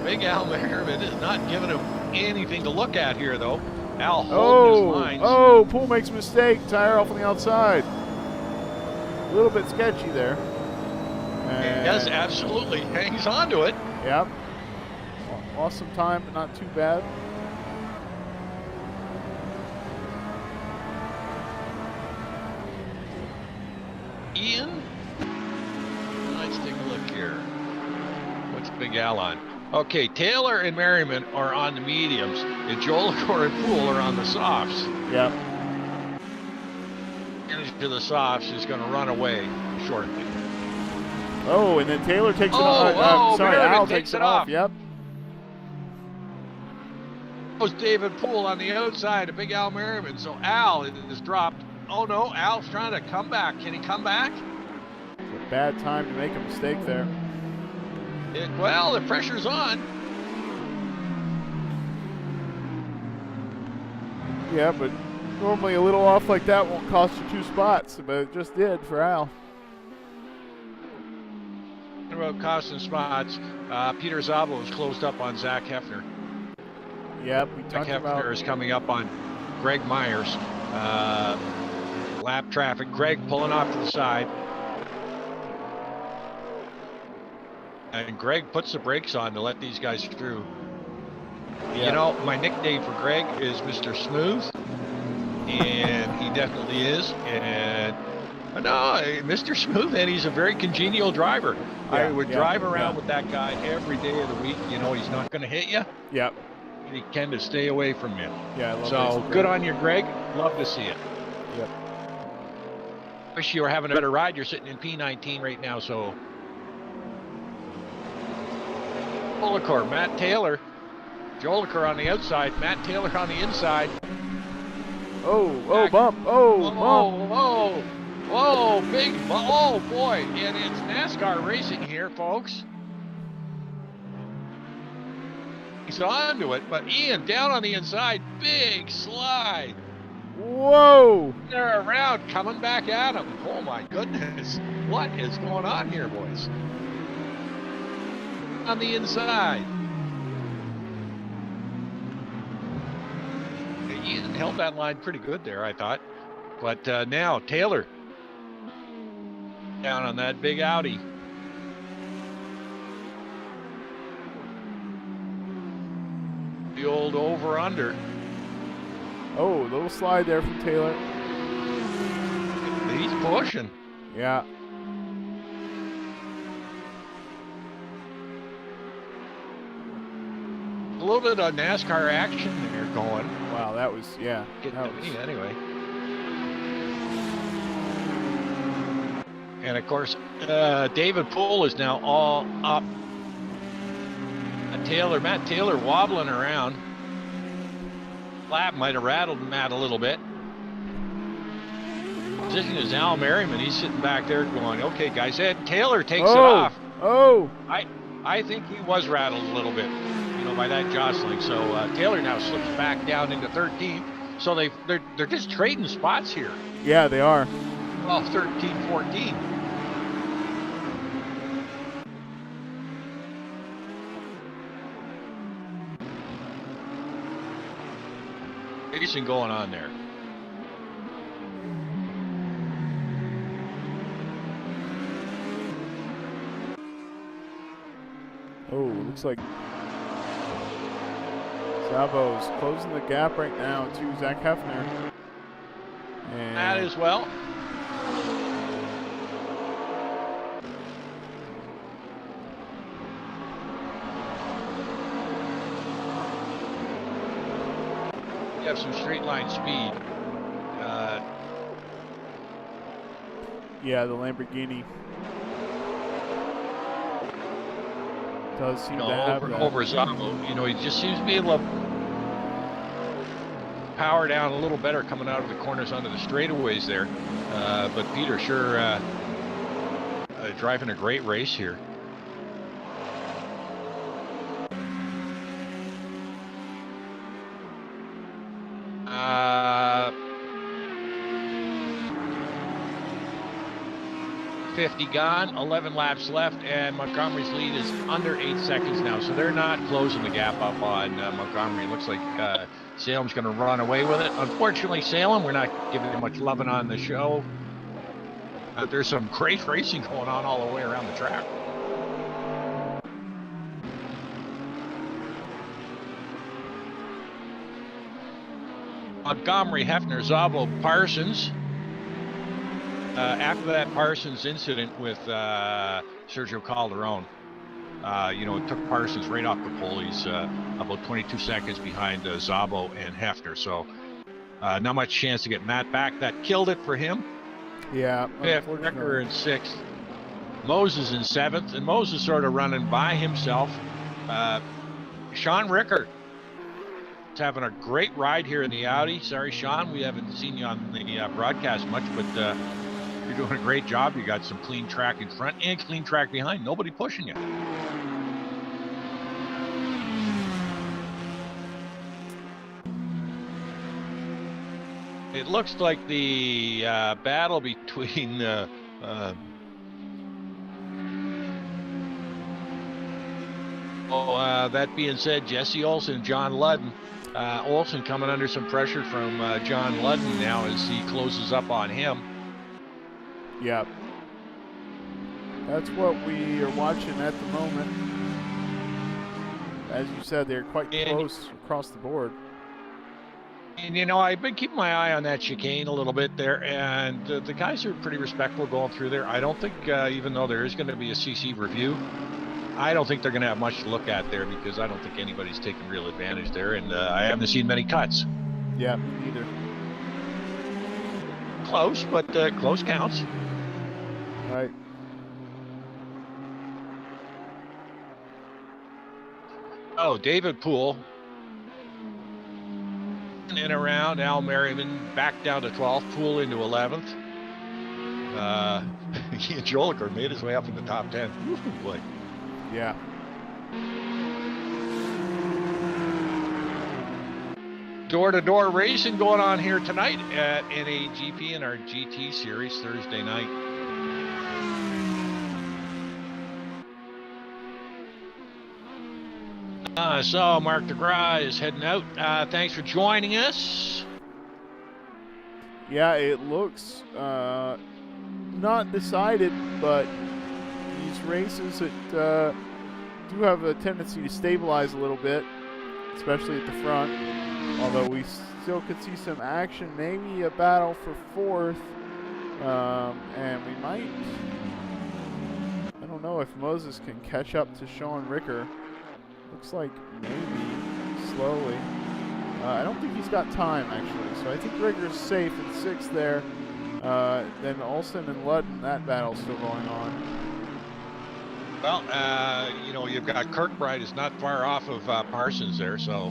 Big Al Merriman is not giving him anything to look at here, though. Al holding his lines. Oh, Poole makes a mistake. Tire off on the outside. A little bit sketchy there. Yes, absolutely. Hangs on to it. Yep. Lost some time, but not too bad. Ian, let's take a look here. What's Big Al on? Okay, Taylor and Merriman are on the mediums, and Jolicoeur and Poole are on the softs. Yep. To the softs is going to run away shortly. Oh, and then Taylor takes it off. Sorry, Merriman Al takes it off. Yep. Was David Poole on the outside of Big Al Merriman, so Al is dropped. Oh no, Al's trying to come back. Can he come back? It's a bad time to make a mistake there. Well, the pressure's on. Yeah, but normally a little off like that won't cost you 2 spots, but it just did for Al. About costing spots, Peter Zabo is closed up on Zach Hefner. Yep, we Zach talked Hefner about. is coming up on Greg Myers. Lap traffic. Greg pulling off to the side. And Greg puts the brakes on to let these guys through. Yeah. You know, my nickname for Greg is Mr. Smooth. And he definitely is. And No, Mr. Smoothhead, he's a very congenial driver. I would drive around with that guy every day of the week. You know, he's not going to hit you. Yep. He can to stay away from you. Yeah, I love so good on you, Greg. Love to see it. Yep. Wish you were having a better ride. You're sitting in P19 right now, so. Jolicoeur, Matt Taylor. Jolicoeur on the outside, Matt Taylor on the inside. Oh, bump. Oh, bump. Whoa, big, oh boy. And it's NASCAR racing here, folks. He's onto it, but Ian down on the inside, big slide. Whoa. They're around, coming back at him. Oh my goodness. What is going on here, boys? On the inside. Ian held that line pretty good there, I thought. But now Taylor down on that big Audi. The old over-under. Oh, little slide there from Taylor. He's pushing. Yeah. A little bit of NASCAR action there going. Wow, that was, yeah. Getting to me anyway. And of course, David Poole is now all up. Matt Taylor wobbling around. Lap might have rattled Matt a little bit. Position is Al Merriman. He's sitting back there going, okay, guys. Ed Taylor takes it off. Oh. I think he was rattled a little bit, you know, by that jostling. So Taylor now slips back down into 13th. So they're just trading spots here. Yeah, they are. Well, 13, 14. Racing going on there. Oh, looks like Zabo's closing the gap right now to Zach Hefner. And Matt as well. You have some straight line speed. yeah, the Lamborghini does seem to have over Zabo. You know, he just seems to be able to power down a little better coming out of the corners onto the straightaways there. But Peter sure driving a great race here. Uh, 50 gone, 11 laps left, and Montgomery's lead is under 8 seconds now, so they're not closing the gap up on Montgomery. It looks like Salem's going to run away with it. Unfortunately, Salem, we're not giving him much loving on the show. There's some great racing going on all the way around the track. Montgomery, Hefner, Zabo, Parsons. After that Parsons incident with Sergio Calderon, you know, it took Parsons right off the pole. He's about 22 seconds behind Zabo and Hefner, so not much chance to get Matt back. That killed it for him. Yeah. Fifth, Ricker in 6th. Moses in 7th, and Moses sort of running by himself. Sean Ricker is having a great ride here in the Audi. Sorry, Sean, we haven't seen you on the broadcast much, but you're doing a great job. You got some clean track in front and clean track behind. Nobody pushing you. It looks like the battle between that being said, Jesse Olsen, John Ludden. Olsen coming under some pressure from John Ludden now as he closes up on him. Yeah. That's what we are watching at the moment. As you said, they're quite close across the board. And, you know, I've been keeping my eye on that chicane a little bit there, and the guys are pretty respectful going through there. I don't think, even though there is going to be a CC review, I don't think they're going to have much to look at there because I don't think anybody's taking real advantage there, and I haven't seen many cuts. Yeah, me neither. Close, but close counts. Right. Oh, David Poole. In around Al Merriman back down to 12th, Poole into 11th. Ian Joliker made his way up in the top 10. Ooh, boy. Yeah. Door-to-door racing going on here tonight at NAGP in our GT Series Thursday night. So Mark DeGraw is heading out. Thanks for joining us. Yeah, it looks not decided, but these races that do have a tendency to stabilize a little bit, especially at the front. Although we still could see some action, maybe a battle for fourth, and we might. I don't know if Moses can catch up to Sean Ricker. Looks like maybe slowly. I don't think he's got time actually, so I think Ricker's safe in sixth there. Then Olsen and Ludden, that battle's still going on. Well, you know, you've got Kirkbride is not far off of Parsons there, so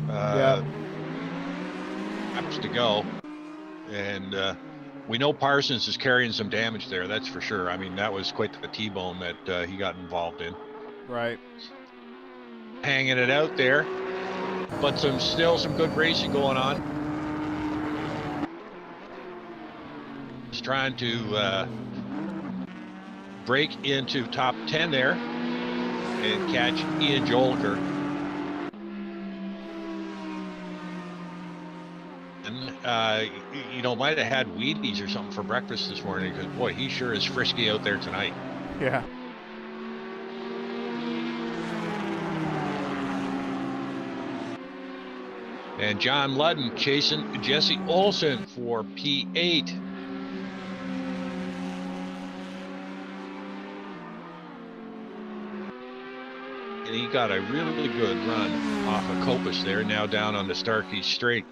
Yeah. happens to go. And we know Parsons is carrying some damage there, that's for sure. I mean, that was quite the T-bone that he got involved in. Right. Hanging it out there, but still some good racing going on. Just trying to break into top 10 there and catch Ian Joliker. And you know, might have had Wheaties or something for breakfast this morning because boy, he sure is frisky out there tonight. Yeah. And John Ludden chasing Jesse Olsen for P8. And he got a really good run off of Copus there, now down on the Starkey Straight.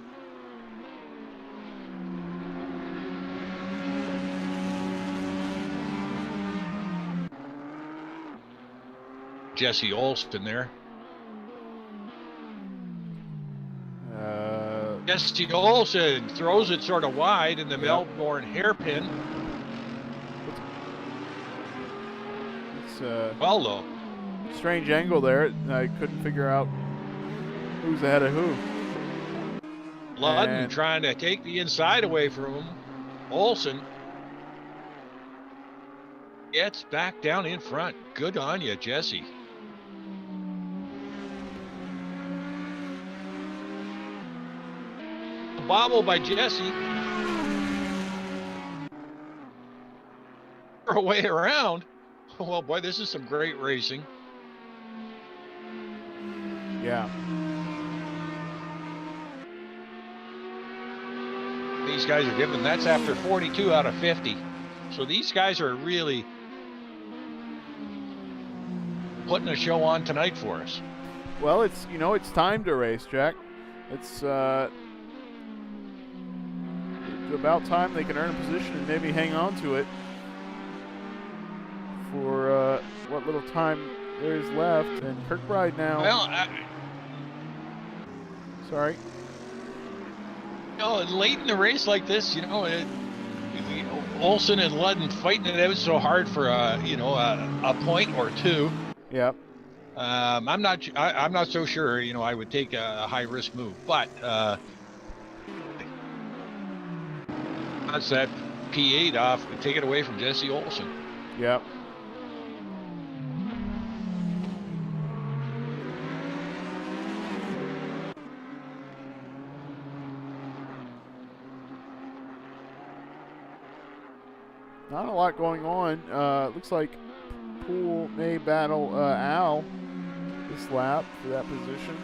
Jesse Olsen there. Jesse Olsen throws it sort of wide in the Melbourne hairpin. It's well, though. strange angle there. I couldn't figure out who's ahead of who. Ludden trying to take the inside away from him. Olsen gets back down in front. Good on you, Jesse. Bobble by Jesse. A way around. Well, boy, this is some great racing. Yeah. These guys are given, that's after 42 out of 50. So these guys are really putting a show on tonight for us. Well, it's, you know, it's time to race, Jack. It's about time they can earn a position and maybe hang on to it for what little time there is left. And Kirkbride now. Well, sorry. You know, late in the race like this, you know, Olsen and Ludden fighting it out so hard for a point or two. Yep. I'm not so sure. You know, I would take a high risk move, but that's that P8 off. Take it away from Jesse Olsen. Yep. Not a lot going on. Looks like Poole may battle Al this lap for that position.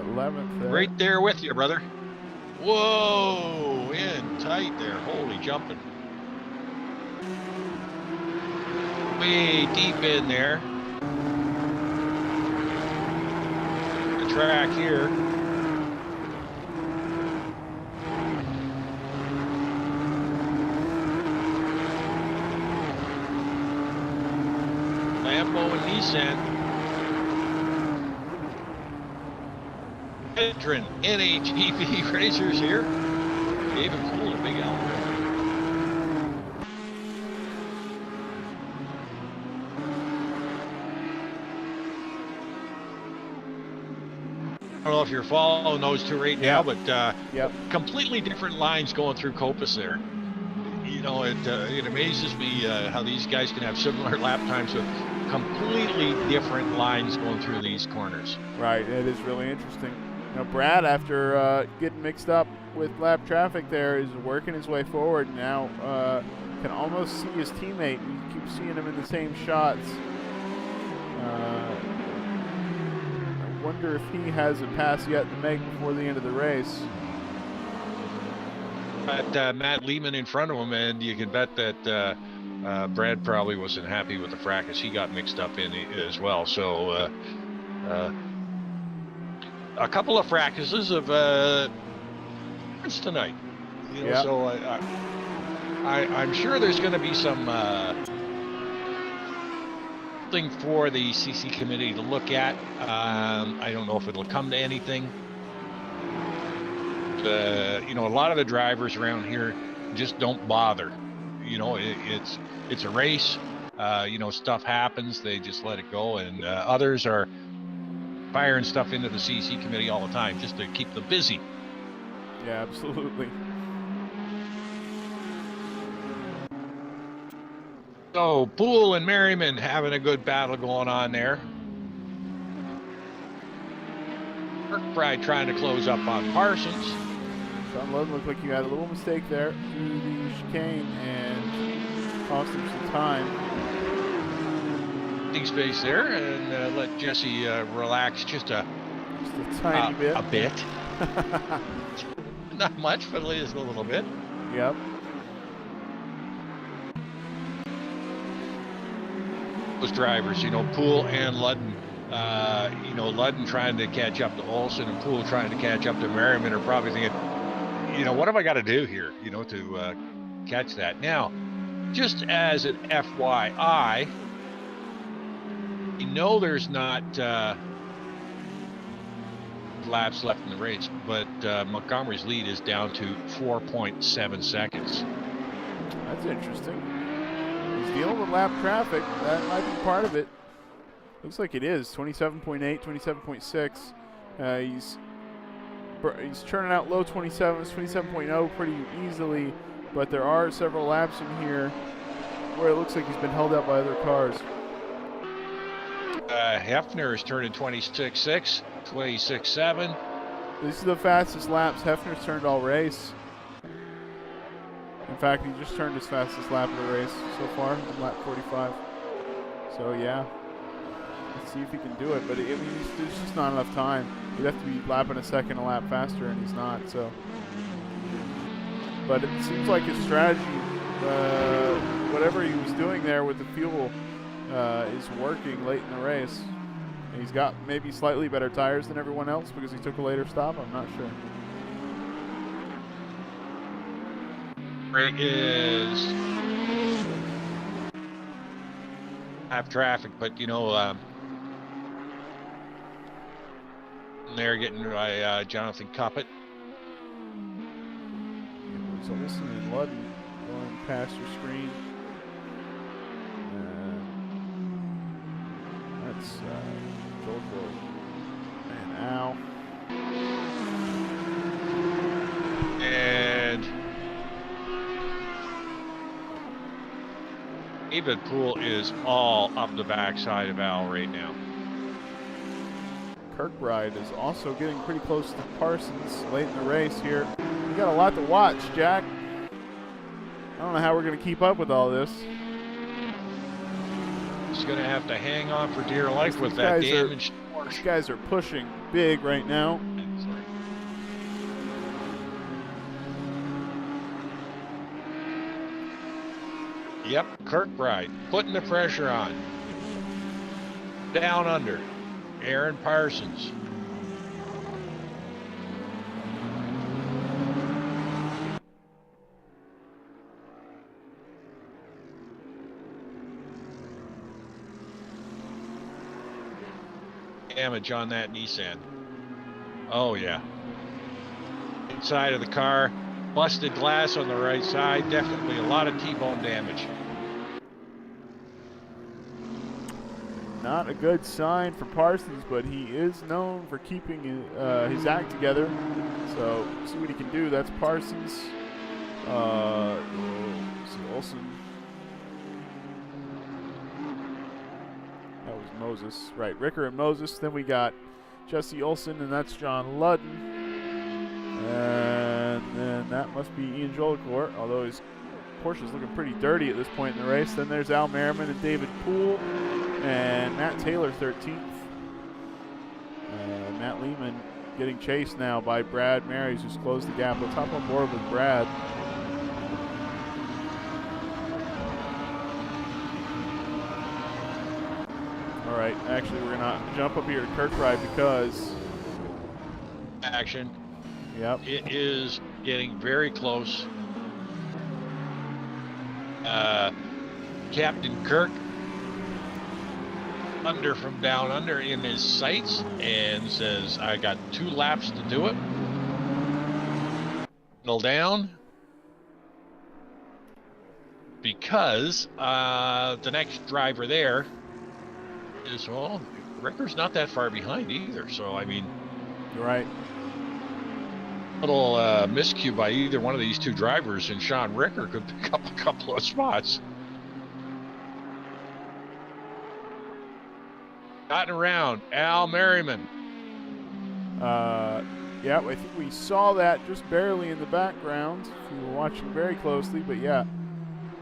11th there. Right there with you, brother. Whoa, in tight there. Holy jumping. Way deep in there. The track here. Lambo and Nissan. Veteran NHEV racers here. David Poole and Big Al. I don't know if you're following those two right now, but completely different lines going through Copus there. You know, it amazes me how these guys can have similar lap times with completely different lines going through these corners. Right, it is really interesting. You know, Brad, after getting mixed up with lap traffic there, is working his way forward now. Can almost see his teammate. You keep seeing him in the same shots. I wonder if he has a pass yet to make before the end of the race. But Matt Lehman in front of him, and you can bet that Brad probably wasn't happy with the fracas he got mixed up in as well. So a couple of fracases of tonight. You know, so I'm sure there's going to be some thing for the CC committee to look at. I don't know if it'll come to anything. You know, a lot of the drivers around here just don't bother. You know, it's a race. You know, stuff happens. They just let it go. And others are firing stuff into the CC committee all the time just to keep them busy. Yeah, absolutely. So Poole and Merriman having a good battle going on there. Kirkbride trying to close up on Parsons. John Ludden looked like he had a little mistake there through the chicane and cost him some time. Big space there, and let Jesse relax just a tiny bit. A bit. Not much, but it is a little bit. Yep. Those drivers, you know, Poole and Ludden. You know, Ludden trying to catch up to Olsen and Poole trying to catch up to Merriman are probably thinking, you know, what have I got to do here, you know, to catch that. Now, just as an FYI, you know there's not laps left in the race, but Montgomery's lead is down to 4.7 seconds. That's interesting. He's dealing with lap traffic. That might be part of it. Looks like it is. 27.8, 27.6. He's churning out low 27s, 27.0 pretty easily, but there are several laps in here where it looks like he's been held up by other cars. Hefner is turning 26.6, 26.7. These are the fastest laps Hefner's turned all race. In fact, he just turned his fastest lap of the race so far, on lap 45. So yeah, let's see if he can do it. But I mean, there's just not enough time. He'd have to be lapping a second a lap faster, and he's not. So, but it seems like his strategy, whatever he was doing there with the fuel, is working late in the race. And he's got maybe slightly better tires than everyone else because he took a later stop. I'm not sure. Is have traffic, but you know, they're getting by Jonathan Cuppett. It was Olsen and Ludden going past your screen. That's Jojo and Al. And David Poole is all up the backside of Al right now. Kirkbride is also getting pretty close to Parsons late in the race here. We got a lot to watch, Jack. I don't know how we're going to keep up with all this. He's going to have to hang on for dear life with These that guys are- damaged These Porsche. guys are pushing big right now. Yep, Kirkbride putting the pressure on. Down under, Aaron Parsons. Damage on that Nissan. Oh yeah. Inside of the car, busted glass on the right side, definitely a lot of T-bone damage. Not a good sign for Parsons, but he is known for keeping his act together. So see what he can do. That's Parsons. See Olsen. That was Moses, right? Ricker and Moses. Then we got Jesse Olsen, and that's John Ludden. And then that must be Ian Jolicourt, although his Porsche's looking pretty dirty at this point in the race. Then there's Al Merriman and David Poole. And Matt Taylor, 13th. Matt Lehman getting chased now by Brad Marys, who's closed the gap. Let's hop on board with Brad. All right, actually, we're going to jump up here to Kirkbride because... Action. Yep. It is getting very close. Captain Kirk under from down under in his sights and says, I got 2 laps to do it. Settle down. Because the next driver there is, well, Ricker's not that far behind either. So, I mean, You're right. little miscue by either one of these 2 drivers, and Sean Ricker could pick up a couple of spots. Gotten around, Al Merriman. Yeah, I think we saw that just barely in the background if you were watching very closely, but yeah,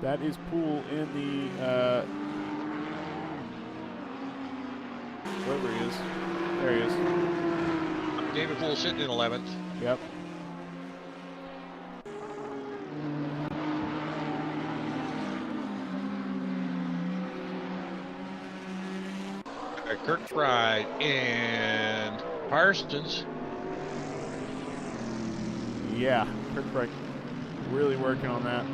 that is Poole in the, wherever he is. There he is. David Poole sitting in 11th. Yep. Kirkbride and Parsons. Yeah, Kirkbride really working on that.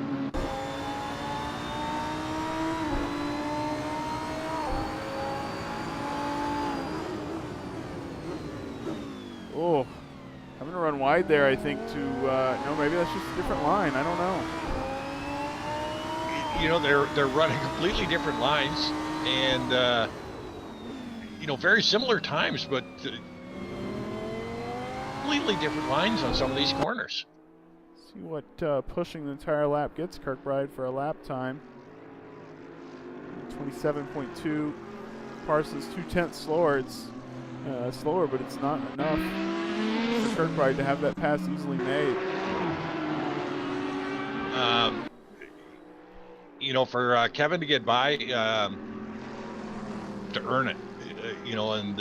Oh, I'm gonna run wide there, I think, to, no, maybe that's just a different line. I don't know. You know, they're running completely different lines, and you know, very similar times, but completely different lines on some of these corners. See what pushing the entire lap gets Kirkbride for a lap time. 27.2. Parsons 0.2 slower. It's slower, but it's not enough for Kirkbride to have that pass easily made. You know, for Kevin to get by, to earn it, you know, and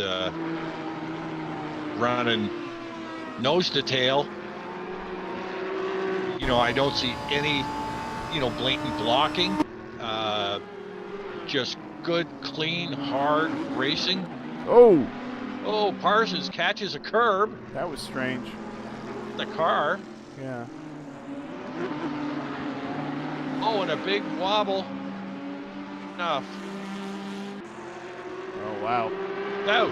running nose to tail. You know, I don't see any, you know, blatant blocking. Just good, clean, hard racing. Oh! Oh, Parsons catches a curb. That was strange. The car. Yeah. Oh, and a big wobble. Enough. Oh, wow. Out.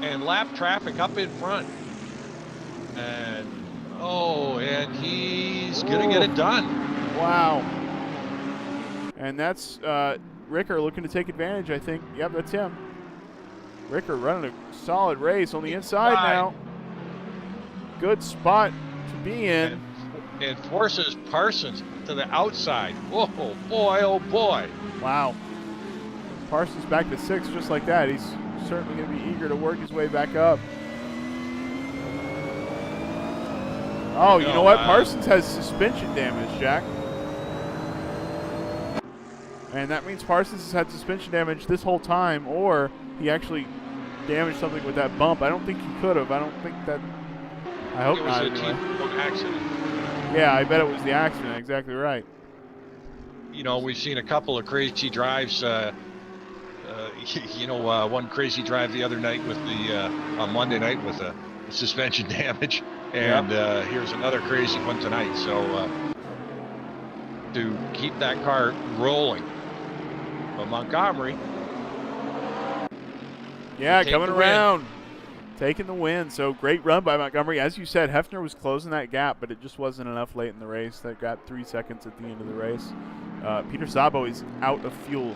And lap traffic up in front. And, oh, and he's going to get it done. Wow. And that's Ricker looking to take advantage, I think. Yep, that's him. Ricker running a solid race on the inside now. Good spot to be in. And forces Parsons to the outside. Whoa, boy, oh boy. Wow. Parsons back to 6 just like that. He's certainly going to be eager to work his way back up. Oh, you know what? Parsons has suspension damage, Jack. And that means Parsons has had suspension damage this whole time, or he actually damaged something with that bump. I don't think he could have. I don't think that. I hope not. It was a T-bone accident. Yeah, I bet it was the accident. Exactly right. You know, we've seen a couple of crazy drives. One crazy drive the other night with on Monday night with a suspension damage, and here's another crazy one tonight. So to keep that car rolling, but Montgomery, coming around, taking the win. So great run by Montgomery. As you said, Hefner was closing that gap, but it just wasn't enough late in the race. That got 3 seconds at the end of the race. Peter Szabo is out of fuel.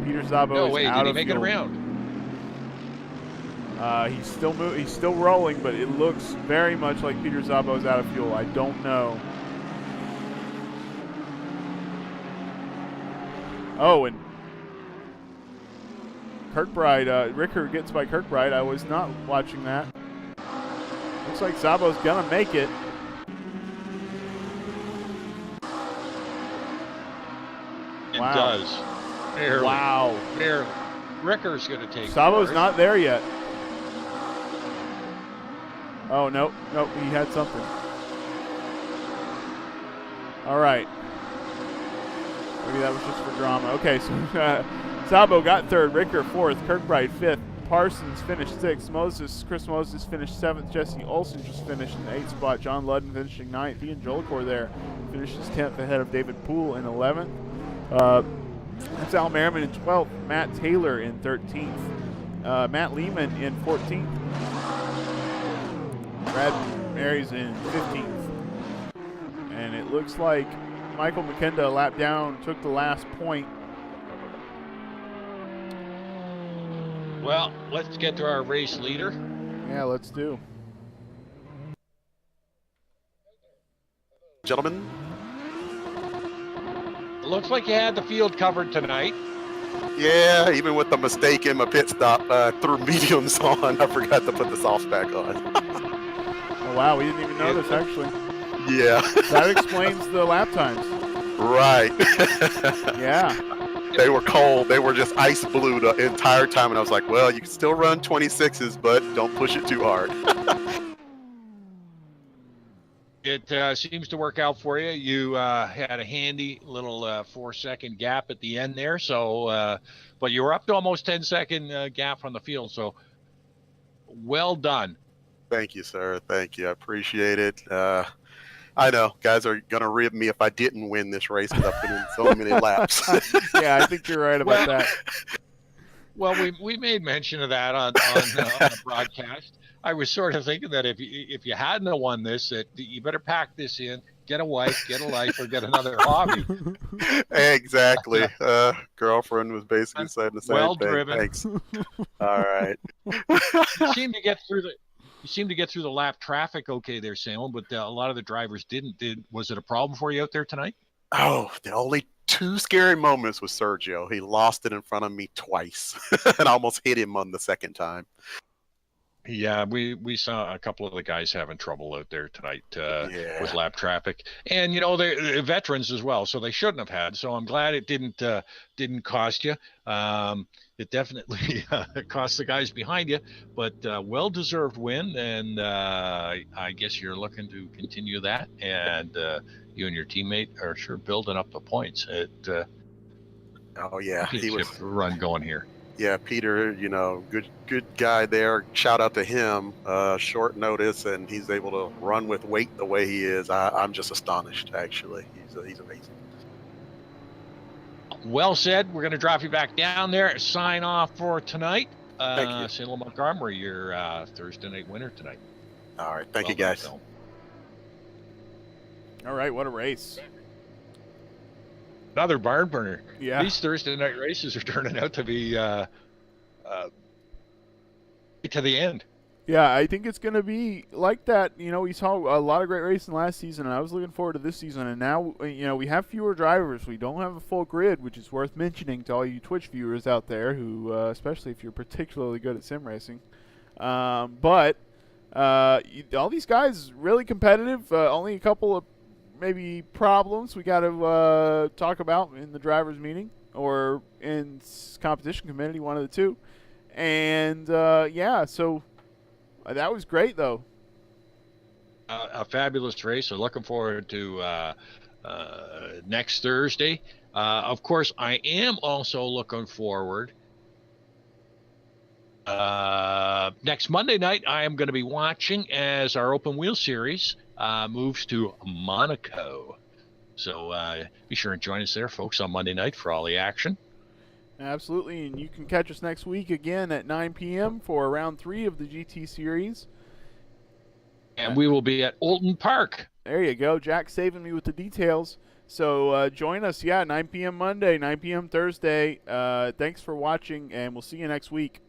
Peter Szabo is out of fuel. Did he make it around? He's still rolling, but it looks very much like Peter Szabo is out of fuel. I don't know. Oh, and Kirkbride, Ricker gets by Kirkbride. I was not watching that. Looks like Szabo's gonna make it. It does. Barely. Wow. Barely. Ricker's going to take Szabo's not there yet. Oh, nope. He had something. All right. Maybe that was just for drama. Okay, so Szabo got third, Ricker fourth, Kirkbride fifth, Parsons finished sixth, Chris Moses finished seventh, Jesse Olson just finished in the 8th spot, John Ludden finishing 9th, Ian Jolicor there finishes 10th ahead of David Poole in 11th. That's Al Merriman in 12th, Matt Taylor in 13th, Matt Lehman in 14th, Brad Marys in 15th. And it looks like Michael McKenda lap down, took the last point. Well, let's get to our race leader. Yeah, let's do. Gentlemen. It looks like you had the field covered tonight. Yeah, even with the mistake in my pit stop, threw mediums on. I forgot to put the softs back on. Oh, wow, we didn't even notice, actually. Yeah. That explains the lap times. Right. Yeah. They were cold. They were just ice blue the entire time. And I was like, well, you can still run 26s, but don't push it too hard. It seems to work out for you. You had a handy little 4-second gap at the end there. So, but you were up to almost 10-second gap from the field. So well done. Thank you, sir. Thank you. I appreciate it. I know guys are going to rib me if I didn't win this race because I put in so many laps. Yeah, I think you're right about that. Well, we made mention of that on the broadcast. I was sort of thinking that if you hadn't won this, that you better pack this in, get a wife, get a life, or get another hobby. Exactly. Girlfriend was basically saying the same well thing. Driven. Thanks. All right. You seem to get through the lap traffic okay there, Salem, but a lot of the drivers didn't. Was it a problem for you out there tonight? Oh, the only 2 scary moments was Sergio. He lost it in front of me twice and almost hit him on the second time. Yeah, we saw a couple of the guys having trouble out there tonight with lap traffic, and they're veterans as well, so they shouldn't have had. So I'm glad it didn't cost you. It definitely cost the guys behind you, but well-deserved win, and I guess you're looking to continue that, and you and your teammate are sure building up the points. Oh yeah, he was a run going here. Yeah, Peter, good guy there. Shout out to him. Short notice, and he's able to run with weight the way he is. I'm just astonished, actually. He's amazing. Well said. We're going to drop you back down there. Sign off for tonight. Thank you. Salem Montgomery, your Thursday night winner tonight. All right. Thank you, guys. All right. What a race. Another barn burner. Yeah. These Thursday night races are turning out to be to the end. Yeah, I think it's going to be like that. We saw a lot of great racing last season, and I was looking forward to this season. And now, we have fewer drivers. We don't have a full grid, which is worth mentioning to all you Twitch viewers out there, who, especially if you're particularly good at sim racing. But all these guys really competitive. Only a couple of maybe problems we got to talk about in the drivers' meeting or in competition committee, one of the two. And so that was great, though. A fabulous race. So looking forward to next Thursday. Of course, I am also looking forward. Next Monday night, I am going to be watching as our open wheel series moves to Monaco. So be sure and join us there, folks, on Monday night for all the action. Absolutely, and you can catch us next week again at 9 p.m. for round 3 of the GT series. And we will be at Olton Park. There you go. Jack saving me with the details. So join us, 9 p.m. Monday, 9 p.m. Thursday. Thanks for watching, and we'll see you next week.